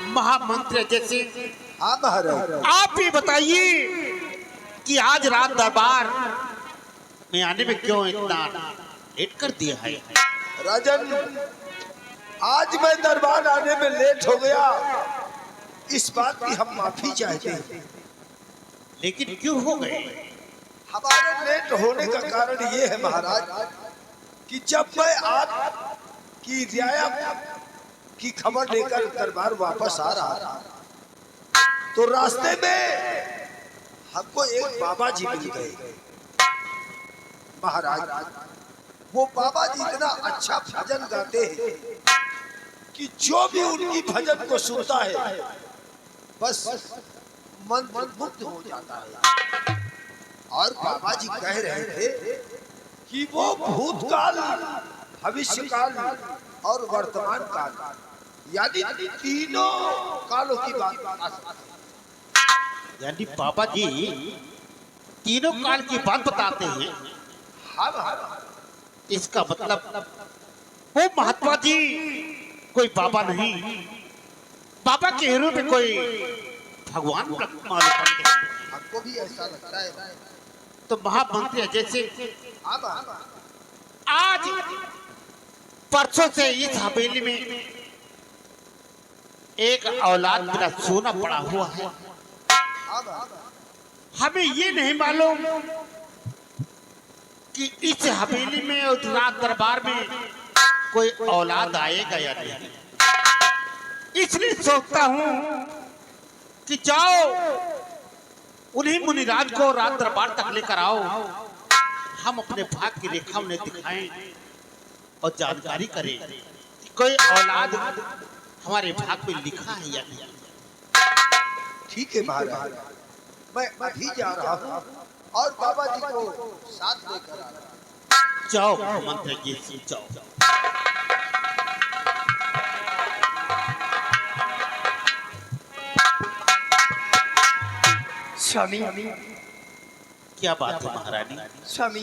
महामंत्र जैसे हाँ महाराज, आप ही बताइए कि आज रात दरबार में आने में क्यों इतना लेट कर दिया है? राजन, आज मैं दरबार आने में लेट हो गया, इस बात की हम माफी चाहते हैं। लेकिन क्यों हो गए? हमारे लेट होने का कारण ये है महाराज कि जब मैं आज की रियाया की खबर लेकर दरबार वापस आ रहा तो रास्ते में हमको एक बाबा जी मिल गए। महाराज, वो बाबा जी इतना अच्छा भजन गाते हैं कि जो भी उनकी भजन को सुनता है बस मन मुग्ध हो जाता है। और बाबा जी कह रहे थे कि वो भूतकाल, भविष्यकाल और वर्तमान काल यानी तीनों कालों की बात। यानी पापा जी तीनों काल की बात बताते हैं। हाँ, इसका मतलब वो महात्मा जी कोई बाबा नहीं, बाबा के रूप में कोई भगवान मालूम पड़ते हैं। हमको भी ऐसा लगता है। तो महामंत्री जैसे आज परसों से इस हवेली में एक औलाद मेरा सोना पड़ा हुआ है। हमें ये नहीं मालूम कि इस हवेली में और रात दरबार में कोई औलाद आएगा या नहीं। इसलिए सोचता हूँ कि जाओ उन्हीं मुनिराज को रात दरबार तक लेकर आओ, हम अपने भाग की रेखा उन्हें दिखाएं और जानकारी करें कि कोई औलाद हमारे भाग में लिखा है या नहीं। ठीक है महाराज, मैं अभी जा रहा हूँ और बाबा जी को साथ लेकर आ रहा हूँ। जाओ मंत्री जी से जाओ। स्वामी, क्या बात है महारानी? स्वामी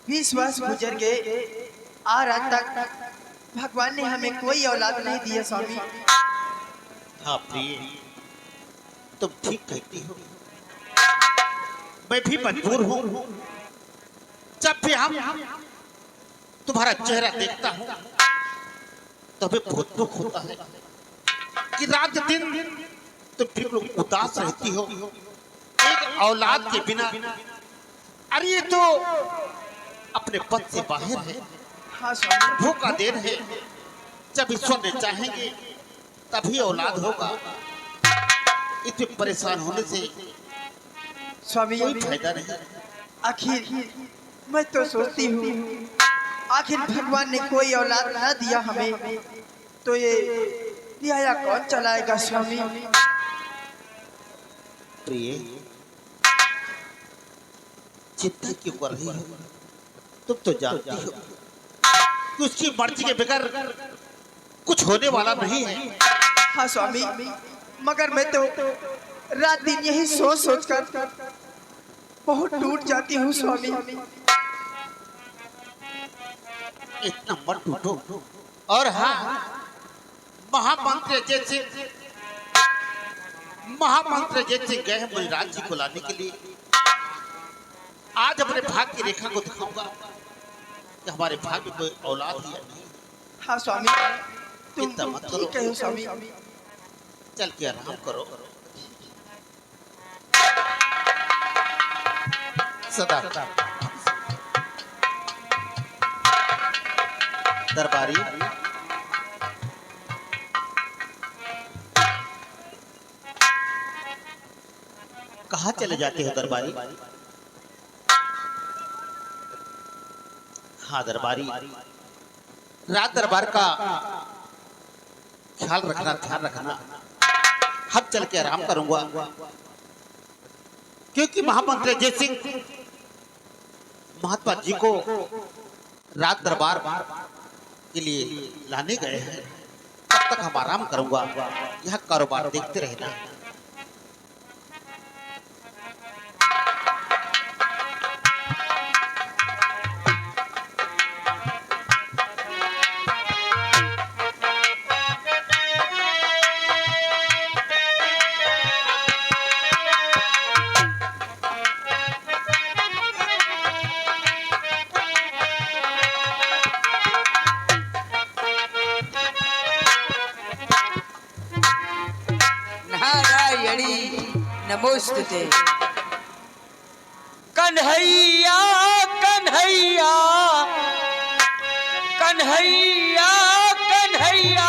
20 वर्ष गुजर गए, आज तक भगवान ने हमें कोई औलाद नहीं दिया स्वामी। हाँ प्रिय, तुम ठीक कहती हो, मैं भी मजबूर हूँ। जब भी हम तुम्हारा चेहरा देखता हूँ तो हमें बहुत दुख होता है कि रात दिन तुम बिल्कुल उदास रहती हो एक औलाद के बिना। अरे ये तो अपने पद से बाहर है। हाँ स्वामी। भूखा देर है, जब ईश्वर ने चाहेंगे तभी औलाद होगा। इतने परेशान होने से स्वामी कोई फायदा नहीं। आखिर मैं तो सोचती हूँ आखिर भगवान ने कोई औलाद ना दिया हमें, तो ये रियाया कौन चलाएगा स्वामी? प्रिय, चिंता क्यों कर रही हो? तुम तो जानती हो कि उसकी मर्जी के बगैर कुछ होने वाला नहीं है। हाँ स्वामी, मगर मैं तो रात दिन यही सोच सोच कर बहुत टूट जाती हूँ स्वामी। इतना मत टूटो। और हाँ, महामंत्री जैसे गए हैं मुनिराज जी को लाने के लिए। आज अपने भाग्य की रेखा को दिखाऊंगा कि हमारे भाग्य में कोई औलाद है या नहीं। हाँ स्वामी, चिंता तुम मत करो। ठीक कहो स्वामी। चल के आराम करो। सदा दरबारी, कहाँ चले जाते हो दरबारी? हाँ दरबारी, रात दरबार का ख्याल रखना। हम चल के आराम करूंगा, क्योंकि महामंत्री जय सिंह महात्मा जी को रात दरबार के लिए लाने गए हैं। तब तक हम आराम करूंगा, यह कारोबार देखते रहना। नमोस्तुते। कन्हैया कन्हैया कन्हैया कन्हैया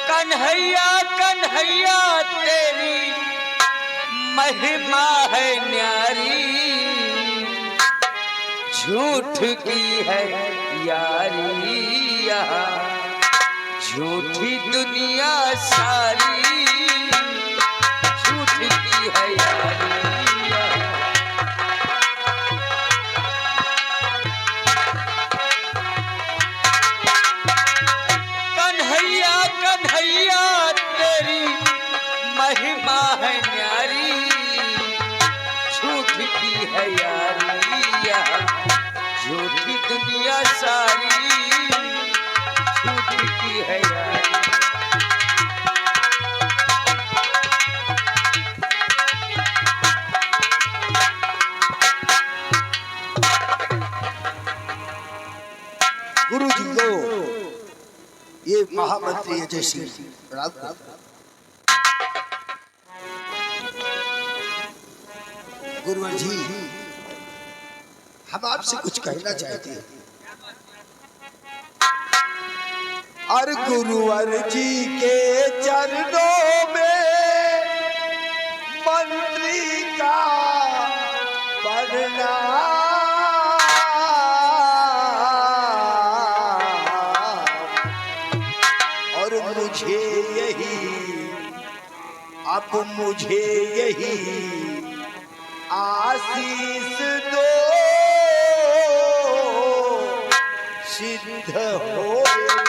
कन्हैया कन्हैया तेरी महिमा है न्यारी, झूठ की है यारी यहाँ, झूठी दुनिया सारी, झूठी है यारी यहाँ। कन्हैया कन्हैया तेरी महिमा है न्यारी, झूठ की है यारी यहाँ, झूठी दुनिया सारी, झूठ की है यारी। गुरु जी को ये महामंत्री अजय सिंह प्रणाम करता हूं। गुरुवर जी, हम आपसे कुछ कहना चाहते हैं। और गुरुवर जी के चरणों में मंत्री का मुझे यही आशीष दो, सिद्ध हो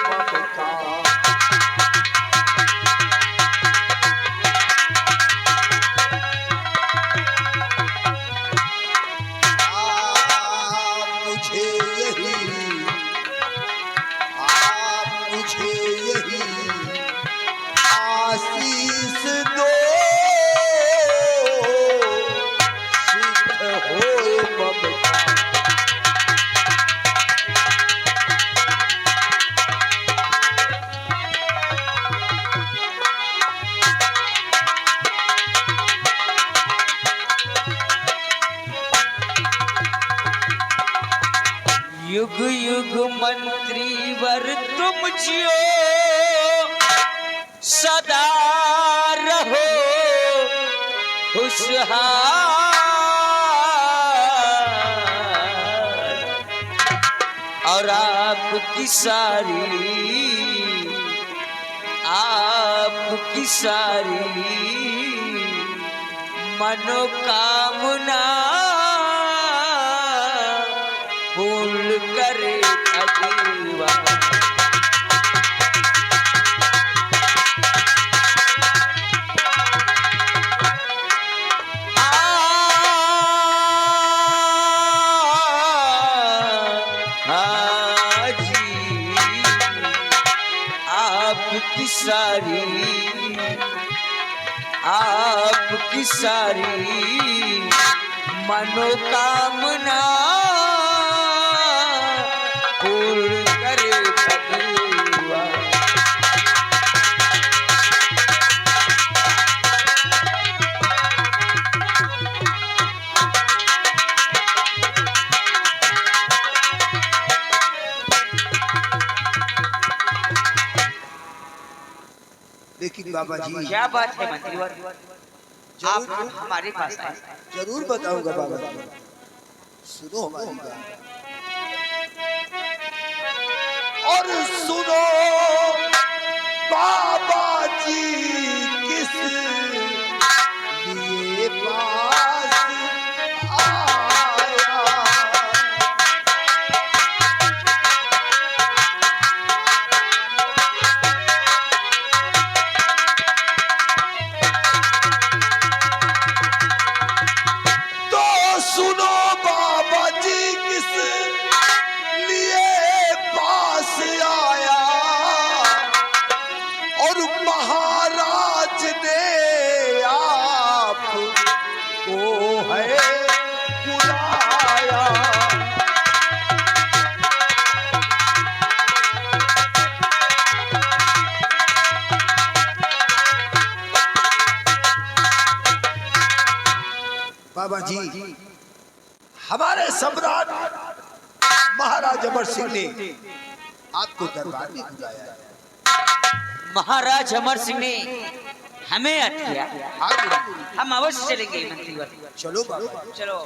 ममता। मुझे यही आशीष दो, युग युग मंत्री वर तुम जियो सदा रहो खुशहाल और आपकी सारी मनोकामना पूर्ण करे भगवान। आपकी सारी मनोकामना पूर्ण करे भगवान। लेकिन बाबा जी क्या बात है मंत्रीवर, आप हमारे पास आए। जरूर बताऊंगा बाबा जी, सुनो हमारी बात और सुनो बाबा जी किस लिए पास आया। सुनो बाबा जी किस लिए पास आया और महाराज ने आपको है बुलाया। बाबा जी हमारे सम्राट महाराज अमर सिंह ने आपको दरबार में बुलाया है। महाराज अमर सिंह ने हमें याद किया। हम अवश्य चलेंगे मंत्रीवर। चलो बाबा चलो।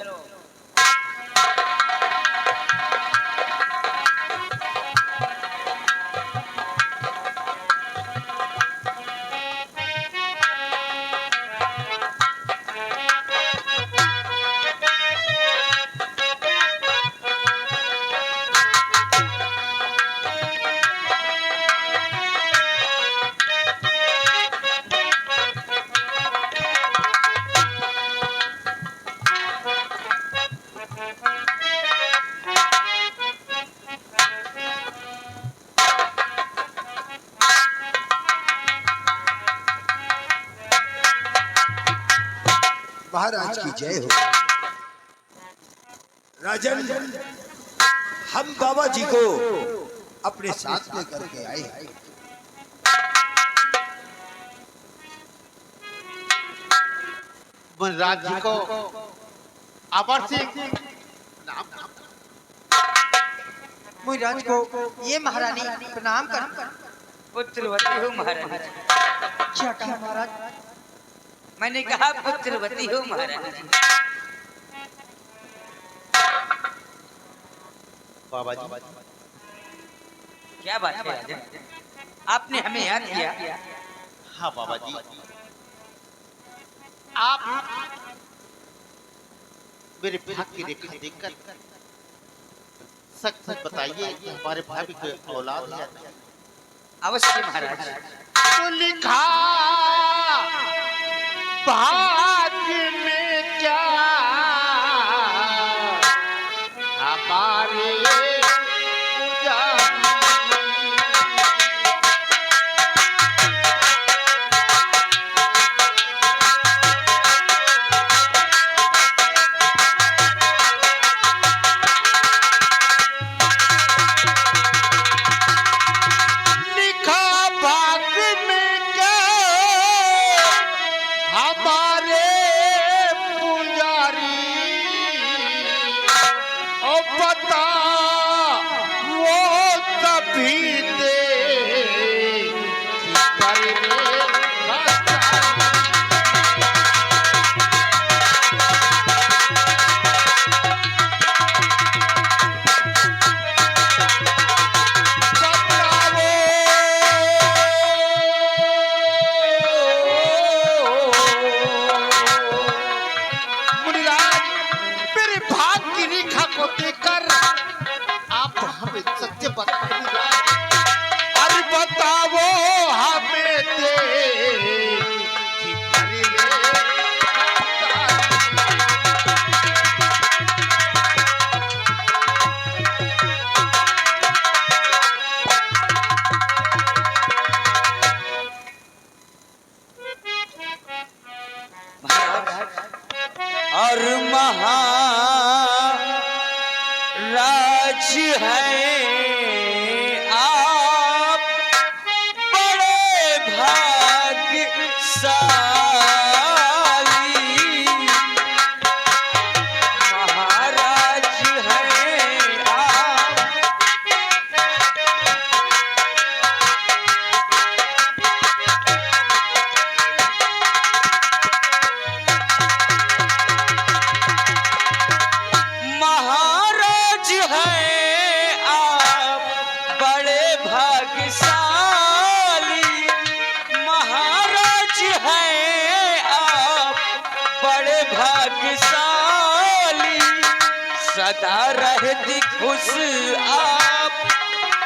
महाराज की जय हो। राजन हम बाबा जी को अपने साथ लेकर के आए हैं। वनराज जी को अमर सिंह नाम मुराज को ये महारानी प्रणाम कर। पुत्रवती हो महारानी। क्या कहा महाराज? मैंने कहा पुत्रवती हो महारानी। बाबा जी क्या बात है राजन, आपने हमें याद किया। हाँ बाबा जी, आप मेरे भाग की रेखा देखकर सच सच बताइए कि हमारे भाभी की औलाद है। अवश्य महाराज। तो लिखा भाग्य में क्या हमारे लिखा भाग्य में क्या हमारे हैं आप बड़े भाग्यशाली, महाराज हैं आप। महाराज हैं आप बड़े भाग्यशाली, महाराज हैं आप बड़े भाग्यशाली, सदा रहती खुश आप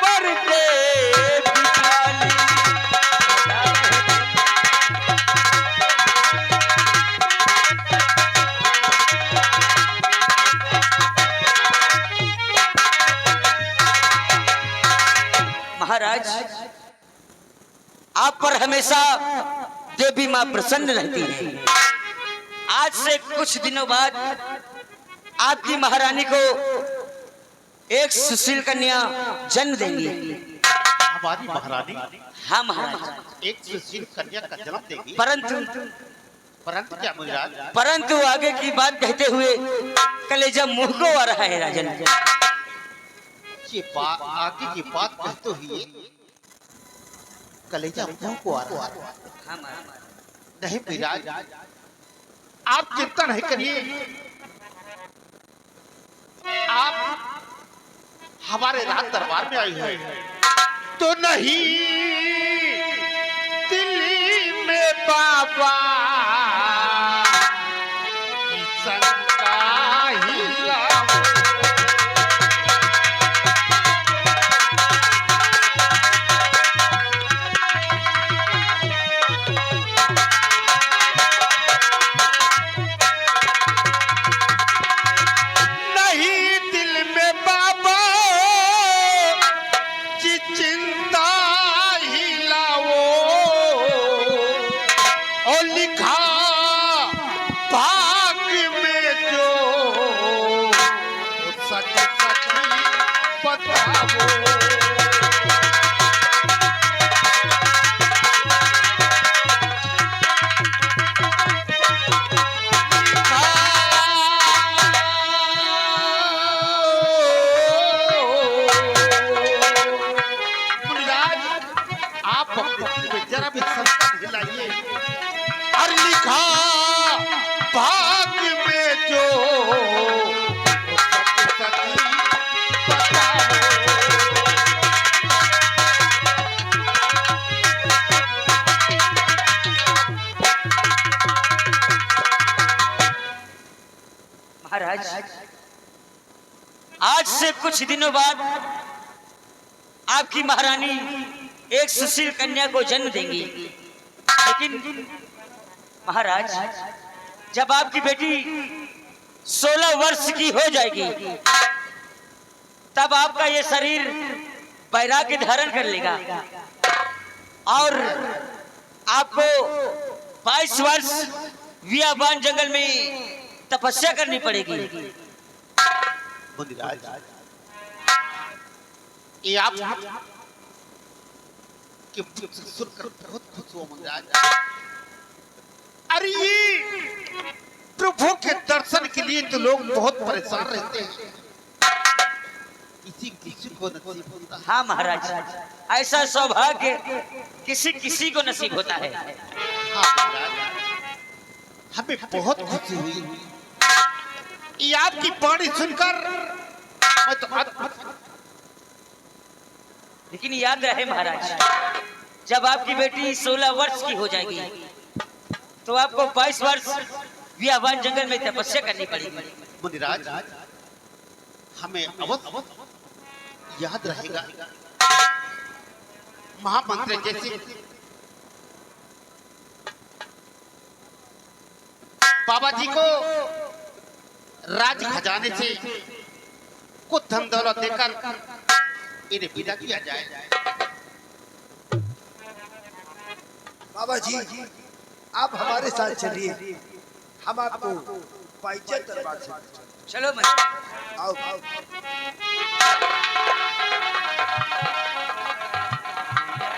पर बिचाली, सदा महाराज आप पर हमेशा देवी मां प्रसन्न रहती है। आज से कुछ दिनों बाद आपकी महारानी को एक सुशील कन्या जन्म देंगी। हमारी महारानी? हाँ महाराज, एक सुशील कन्या का जन्म देगी। परंतु क्या मुनिराज? परंतु आगे की बात कहते हुए कलेजा मुंह को आ रहा है राजन। ये आगे की बात कहते हुए कलेजा मुंह को आ रहा है। नहीं मुनिराज, आप चिंता नहीं करिए। आप हमारे राज दरबार में आई हैं तो नहीं दिल्ली में बाबा की शंका ही लाओ। महाराज आज से कुछ दिनों बाद आपकी महारानी एक सुशील कन्या को जन्म देंगी। लेकिन महाराज जब आपकी बेटी 16 वर्ष की हो जाएगी तब आपका ये शरीर वैराग्य धारण कर लेगा और आपको 22 वर्ष बियाबान जंगल में तपस्या करनी पड़ेगी। मुनिराज, ये आप कि सुनकर बहुत खुश हुआ मुनिराज। अरे ये प्रभु के दर्शन के लिए तो लोग बहुत परेशान रहते हैं, किसी को नसीब होता है। हाँ महाराज, ऐसा सौभाग्य किसी किसी को नसीब होता है। हाँ महाराज, हमें बहुत खुशी हुई ये आपकी बाणी सुनकर। मैं तो लेकिन याद रहे महाराज, जब आपकी बेटी 16 वर्ष की हो जाएगी तो आपको 22 वर्ष बियाबान जंगल में तपस्या करनी पड़ेगी। मुनिराज, हमें अवश्य याद रहेगा महामंत्र जैसे बाबा जी को राज खजाने से कुछ धन दौलत देकर इन्हें विदा किया जाए। बाबा जी आप हमारे साथ चलिए, हम आपको पाइचा दरबार से चलो मंत्री। आओ आओ।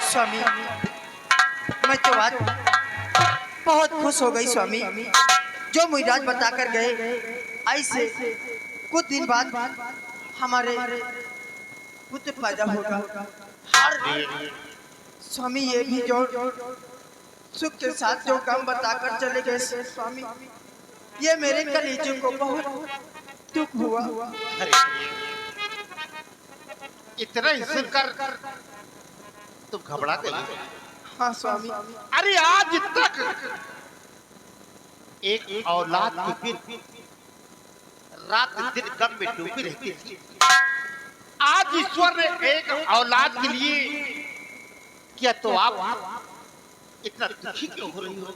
स्वामी मैं तो आज बहुत खुश हो गई स्वामी, जो मुझराज बताकर गए ऐसे कुछ दिन बाद हमारे पुत्र पैदा होगा। हर स्वामी ये भी जो सुख के साथ जो काम बताकर चले गए स्वामी, ये मेरे कलेजे को बहुत दुख हुआ। इतना ही सुनकर तुम घबरा गई? हाँ स्वामी। अरे आज तक एक औलाद की फिर रात दिन गम में डूबी रहती थी। आज ईश्वर ने एक औलाद के लिए किया तो आप इतना दुखी क्यों हो रही हो?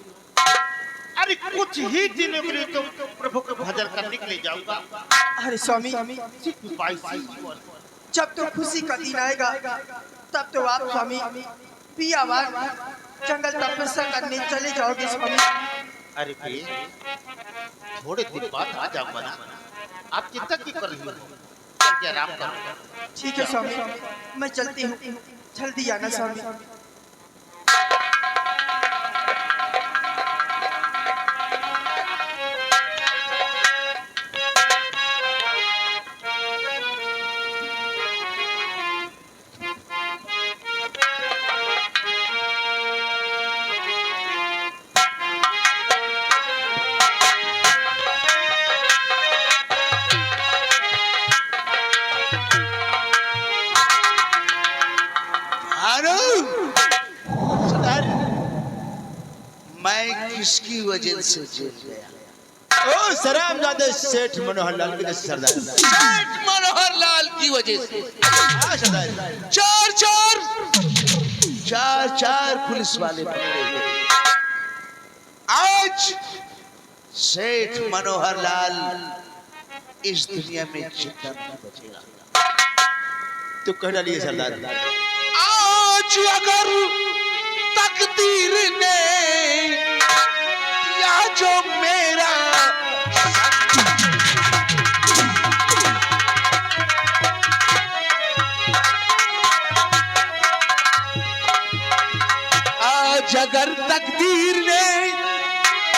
अरे कुछ ही दिनों के लिए तो प्रभु के भजन करने के लिए जाऊंगा। अरे स्वामी जब तो खुशी का दिन आएगा तब तो आप स्वामी पिया बार जंगल तपस्या करने चले जाओगे स्वामी। अरे थोड़े दिन बाद आ जाऊंगा ना, आप चिंता क्यों कर रही हो? चल के आराम करो। ठीक है स्वामी, मैं चलती हूँ, जल्दी आना स्वामी। मैं किसकी वजह से जेल गया? ओ सरामजादा सेठ मनोहर लाल की सरदार। सेठ मनोहर लाल की वजह से हाँ सरदार। चार पुलिस वाले पकड़े गए। आज सेठ मनोहर लाल इस दुनिया में जिंदा नहीं बचेगा। तो कह डालिए सरदार। आज अगर तकदीर ने या जो मेरा आज अगर तकदीर ने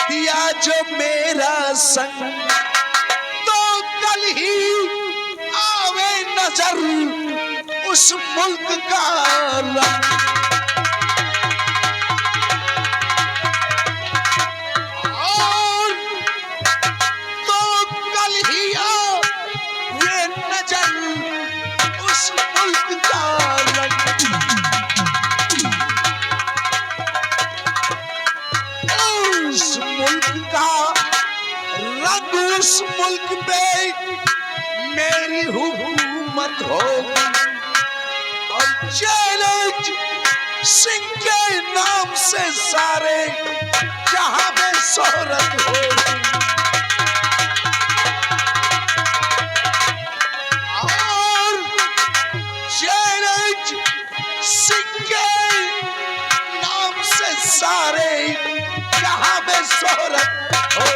दिया जो मेरा संग, तो कल ही आवे नजर उस मुल्क का रंग। और तो कल ही आवे नजर उस मुल्क का रंग। उस मुल्क का रंग, उस मुल्क पे मेरी हुकूमत हो। और चैलेंज सिंह के नाम से सारे जहां में शोहरत हो। और चैलेंज सिंह के नाम से सारे जहां में शोहरत हो।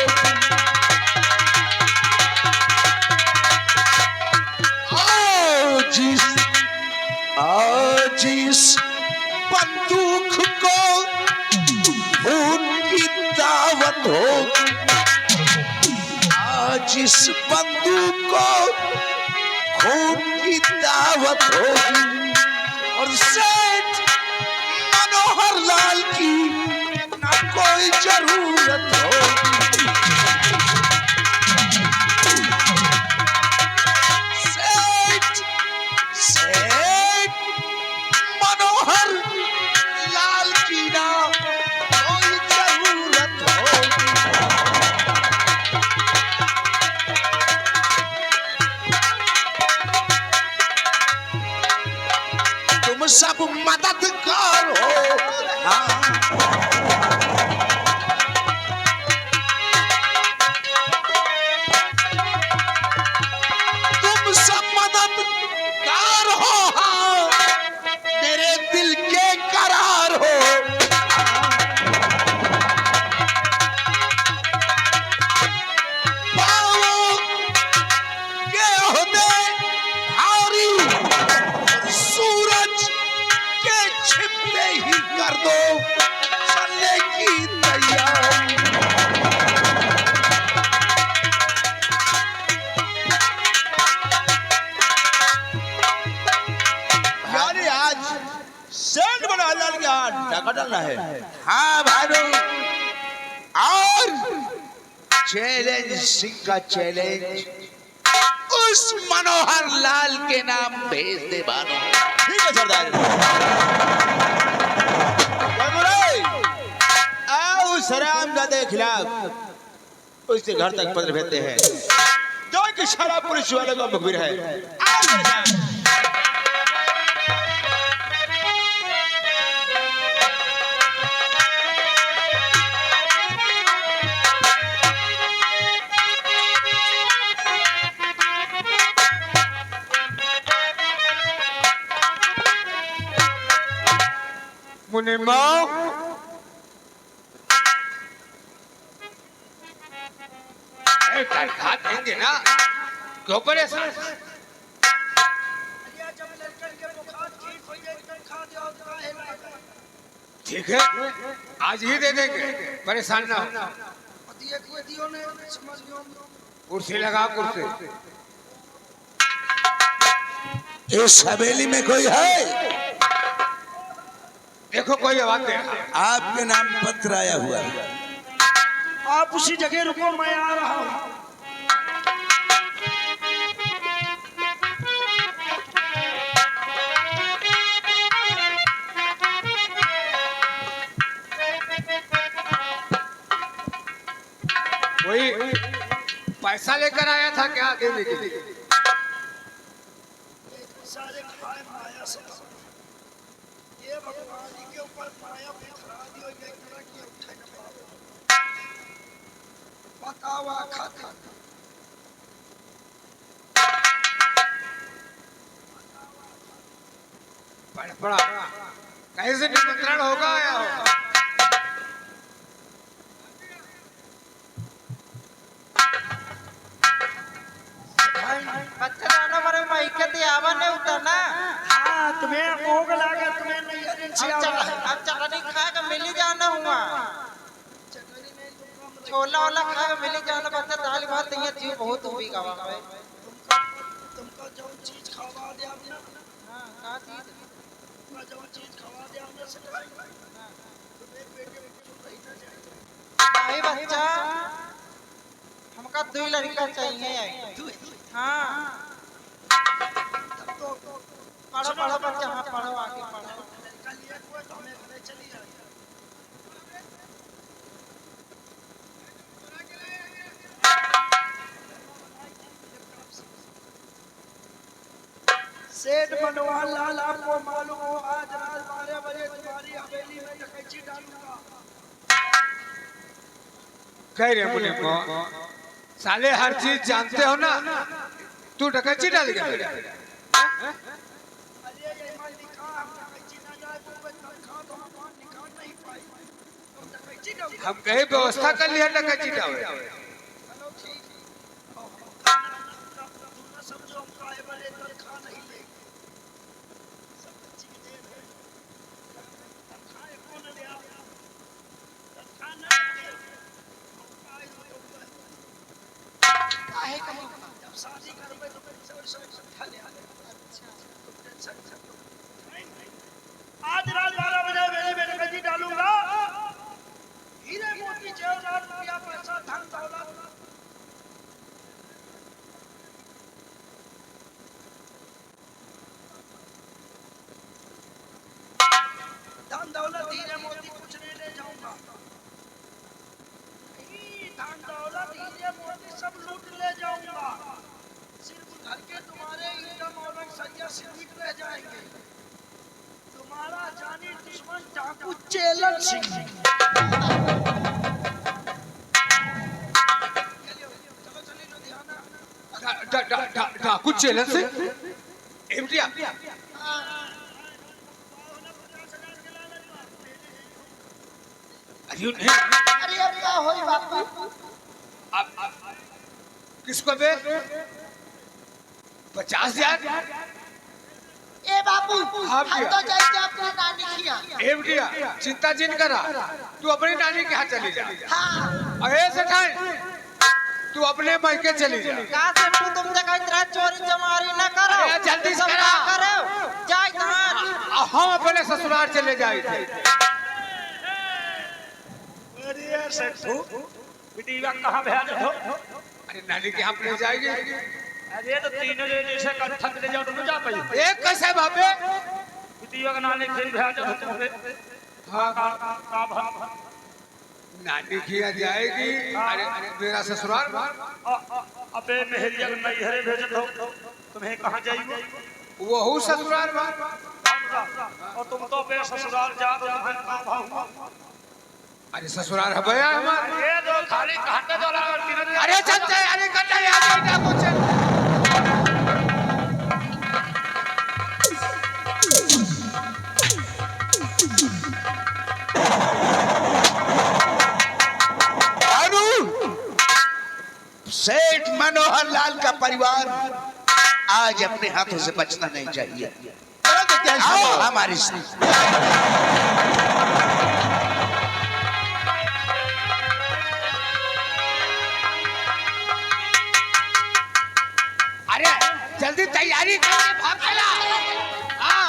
आज इस बंदूक को खून की दावत हो। आज इस बंदूक को खून की दावत होगी। और सेठ मनोहर लाल की ना कोई जरूरत होगी। सेठ मनोहर लाल की ना कोई जरूरत होगी। तुम सब मददगार हो। तुम सब मददगार हो। मेरे दिल के करार हो। पाओ हाँ भानु, और चैलेंज सिंह का चैलेंज उस मनोहर लाल के नाम भेज दे भानु। ठीक है सरदार। आओ शराबजादे के खिलाफ उसके घर तक पत्र भेजते हैं जो कि शराब पुलिस वाले का मुखबिर है। आओ सरदार। मुनिमा खा देंगे ना, क्यों परेशान? अलिया जब लड़कन के बुखार ठीक हो जाए तब खा जाओ तो काहे लायक? ठीक है, आज ही दे देंगे, परेशान ना हो। दिए को दियो ने समझ लो। कुर्सी लगा, कुर्सी। इस हवेली में कोई है? देखो कोई आवाज दे। आपके नाम पत्र आया हुआ है। आप उसी जगह रुको, मैं आ रहा हूँ। कोई पैसा लेकर आया था क्या देने के लिए? सारे खाए माया से ये भगवान के ऊपर माया बिखरा दियो, ये तरह की उठे बतावा खाता पड़ा कैसे निमंत्रण होगा या होगा? बच्चा जानो मरे माइके ते आवा नहीं उतना। हाँ तुम्हें भोग लागे, तुम्हें नहीं से अब चटनी खा के मिली जाना हुआ, छोला वाला खा के मिली जाना। बच्चा दाल भात ये जीव बहुत उबी गवा है। तुमका जो चीज खवा दे हमने। हां का चीज? तुमका जो चीज खवा दे हमने से खाएगा। तुम्हें बेटे नहीं ना जाए। भाई बच्चा हमका दो लड़का चाहिए। हाँ पढ़ो पढ़ो बच्चा, हाँ पढ़ो आगे पढ़ो। लड़का लिया कोई तो हमें घरे चली जाए। सेठ मनोहर लाल, आपको मालूम हो आज रात 12 बजे तुम्हारी हवेली में डकैती डालूंगा। कह रहे मुनिमा, साले हर चीज जानते हो ना, तू डकैती डाल गया। अरे ये मैं निकाह हम डकैती ना जाए तो तनख्वाह तो हम निकाह नहीं पाई। तुम डकैती डाल। हम कहीं व्यवस्था कर लिया डकैती डाल। चलो ठीक। तुम ना समझो हम काहे बड़े तनख्वाह नहीं ले। सब अच्छी देन है। तनख्वाह कौन ले आ? तनख्वाह ना ले। काहे कहीं जब शादी करबे तो सब इकट्ठा ले आले। अच्छा तुम टेंशन मत लो। आज रात 12 बजे मेरे डकैती डालूंगा। हीरे मोती जेवरात रुपया पैसा धन दौलत हीरे मोती कुछ नहीं ले जाऊंगा। धन दौलत हीरे मोती सब लूट ले जाऊंगा। सिर्फ घर के तुम्हारे इनकम और सरिया सीमित रह जाएंगे। तुम्हारा जानी दुश्मन डाकू चेलन सिंह। डाकू चेलन से एमटिया अरे अब क्या होई बापू? किसको दे? 50,000? ए बापू हाँ हम तो जाएंगे अपनी नानी के यहाँ। एमटिया चिंता जिन करा, तू अपनी नानी के यहाँ चली जा। हाँ अरे सेठाई तू अपने मायके चली जा। का से तुम जगह इतना चोरी चमारी ना करो। अरे जल्दी से करा। करो जाए कहां? हम अपने ससुराल चले जाए थे। सेठ हो बिटिया कहाँ भेज दो अरे नानी के यहाँ ले जाएगी। अरे तो तीनों जैसे कत्थक ले जाओ तो जा पाई एक कैसे बापे बिटिया का नानी खेल भेज दो तुम्हारे हाँ का नानी की यहाँ जाएगी। अरे मेरा ससुराल अबे मेहरिया नहीं हरे भेज दो तुम्हें कहाँ जाइए वहू ससुराल और तुम तो बे ससुराल जा दो तुम्हें कहाँ भाऊंगा अरे ससुराल है भैया हमारे ये दो खाली घाटे डॉलर अरे चलते अरे कटा यार बेटा कुछ सेठ मनोहर लाल का परिवार आज अपने हाथों से बचना नहीं चाहिए। आओ हमारे साथ। अरे जल्दी तैयारी करके भाग चला। हाँ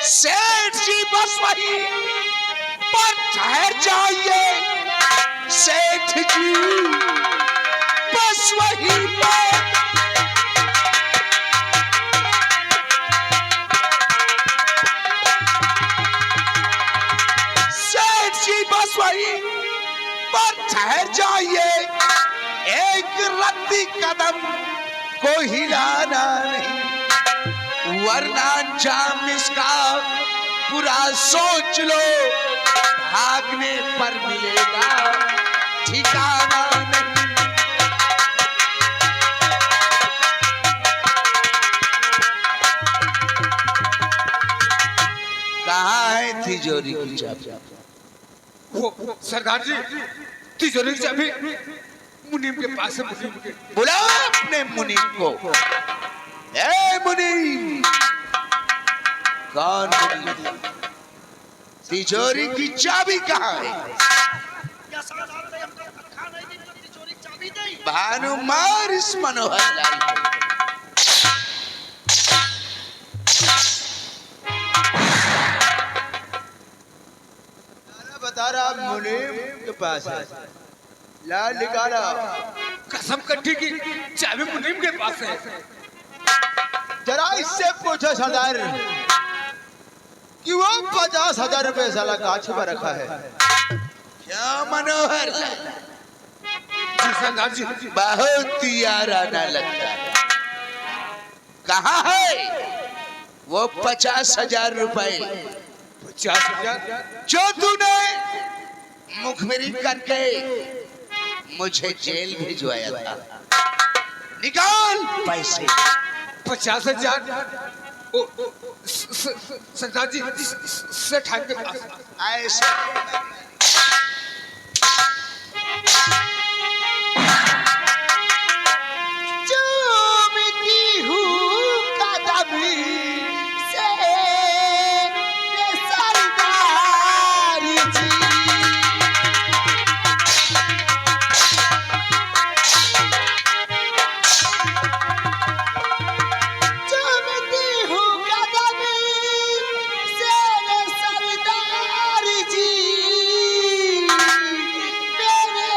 सेठ जी बस वही पर ठहर जाइए। सेठ जी बस वही पर सेठ जी बस वही पर ठहर जाइए। एक रत्ती कदम को हिलाना नहीं वरना अंजाम इसका पूरा सोच लो। भागने पर मिलेगा ठिकाना नहीं। कहाँ है तिजोरी की चाबी? वो सरदार जी तिजोरी की चाबी मुनीम के पास है। मुनीम के बुलाओ अपने मुनीम को। ए मुनीम कौन मुनीम? तिजोरी की चाबी कहाँ है? भानु मार इस मनोहर लाल को। बता रहा मुनीम के पास है लाल निकाला। कसम कट्टी की चाबी मुनीम के पास है। जरा इससे पूछो सरदार कि वो 50,000 रुपए साला गाछ पर रखा है। क्या मनोहर जी सरदार जी बहुत याराना लगता है। कहाँ है वो 50,000 रुपए 50,000 जो तूने मुखबिरी करके मुझे जेल भिजवाया था? निकाल पैसे। 50,000 सरदार जी सेठ के पास ऐसे चूमती हूँ कदमी से सरदार जी। चूमती हूँ कदमी से सरदार जी। मेरे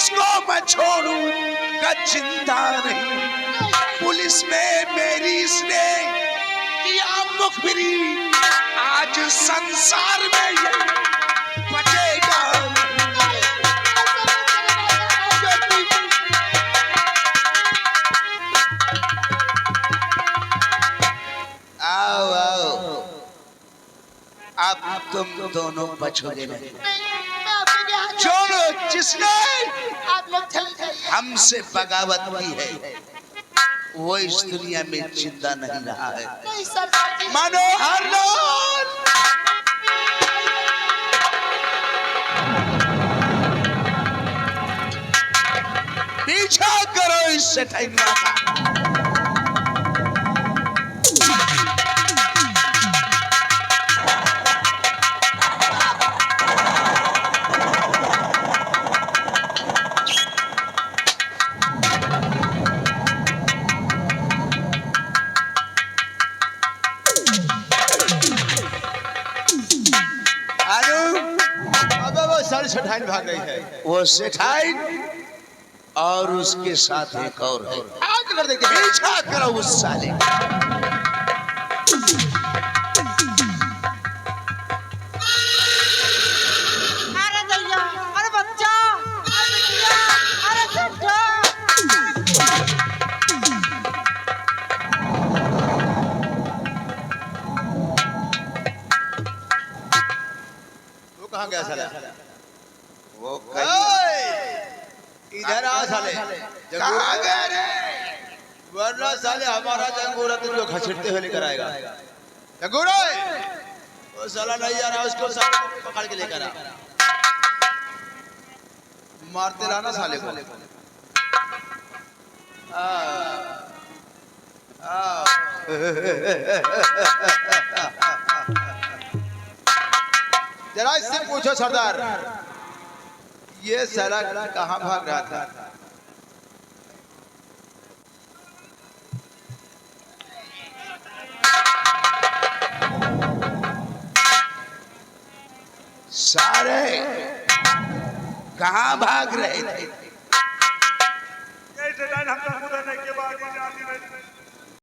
किसको मैं छोड़ूंगा जिंदा नहीं। पुलिस में मेरी इसने किया मुखबिरी, आज संसार में ये बचेगा आओ आओ, अब तुम दोनों बचोगे नहीं। छोड़ो, जिसने आप लोग चले जाइए। हमसे बगावत की है वो इस दुनिया में जिंदा नहीं रहा है। नहीं सरदार जी। मनोहर लाल, पीछा करो इस सेठाइया का। सेठाइन भाग गई है। वो सेठाइन और उसके साथ एक और है। आग कर देंगे। पीछा करो उस साले का। अरे दैया, अरे बच्चा, अरे बिटिया, अरे बेटा। वो कहाँ गया साला? वो इधर आ साले। कहाँ गए रे? वरना साले हमारा जंगूरा तुझको घसीटते हुए लेकर आएगा। जंगूरा वो साला नहीं आ रहा, उसको साले पकड़ के लेकर आ। मारते लाना साले को। जरा इससे पूछो सरदार, ये साला कहाँ भाग रहा था? सारे कहाँ भाग रहे थे? ये सेठाइन हमका पूरा नहीं के बाद ही जाती रही।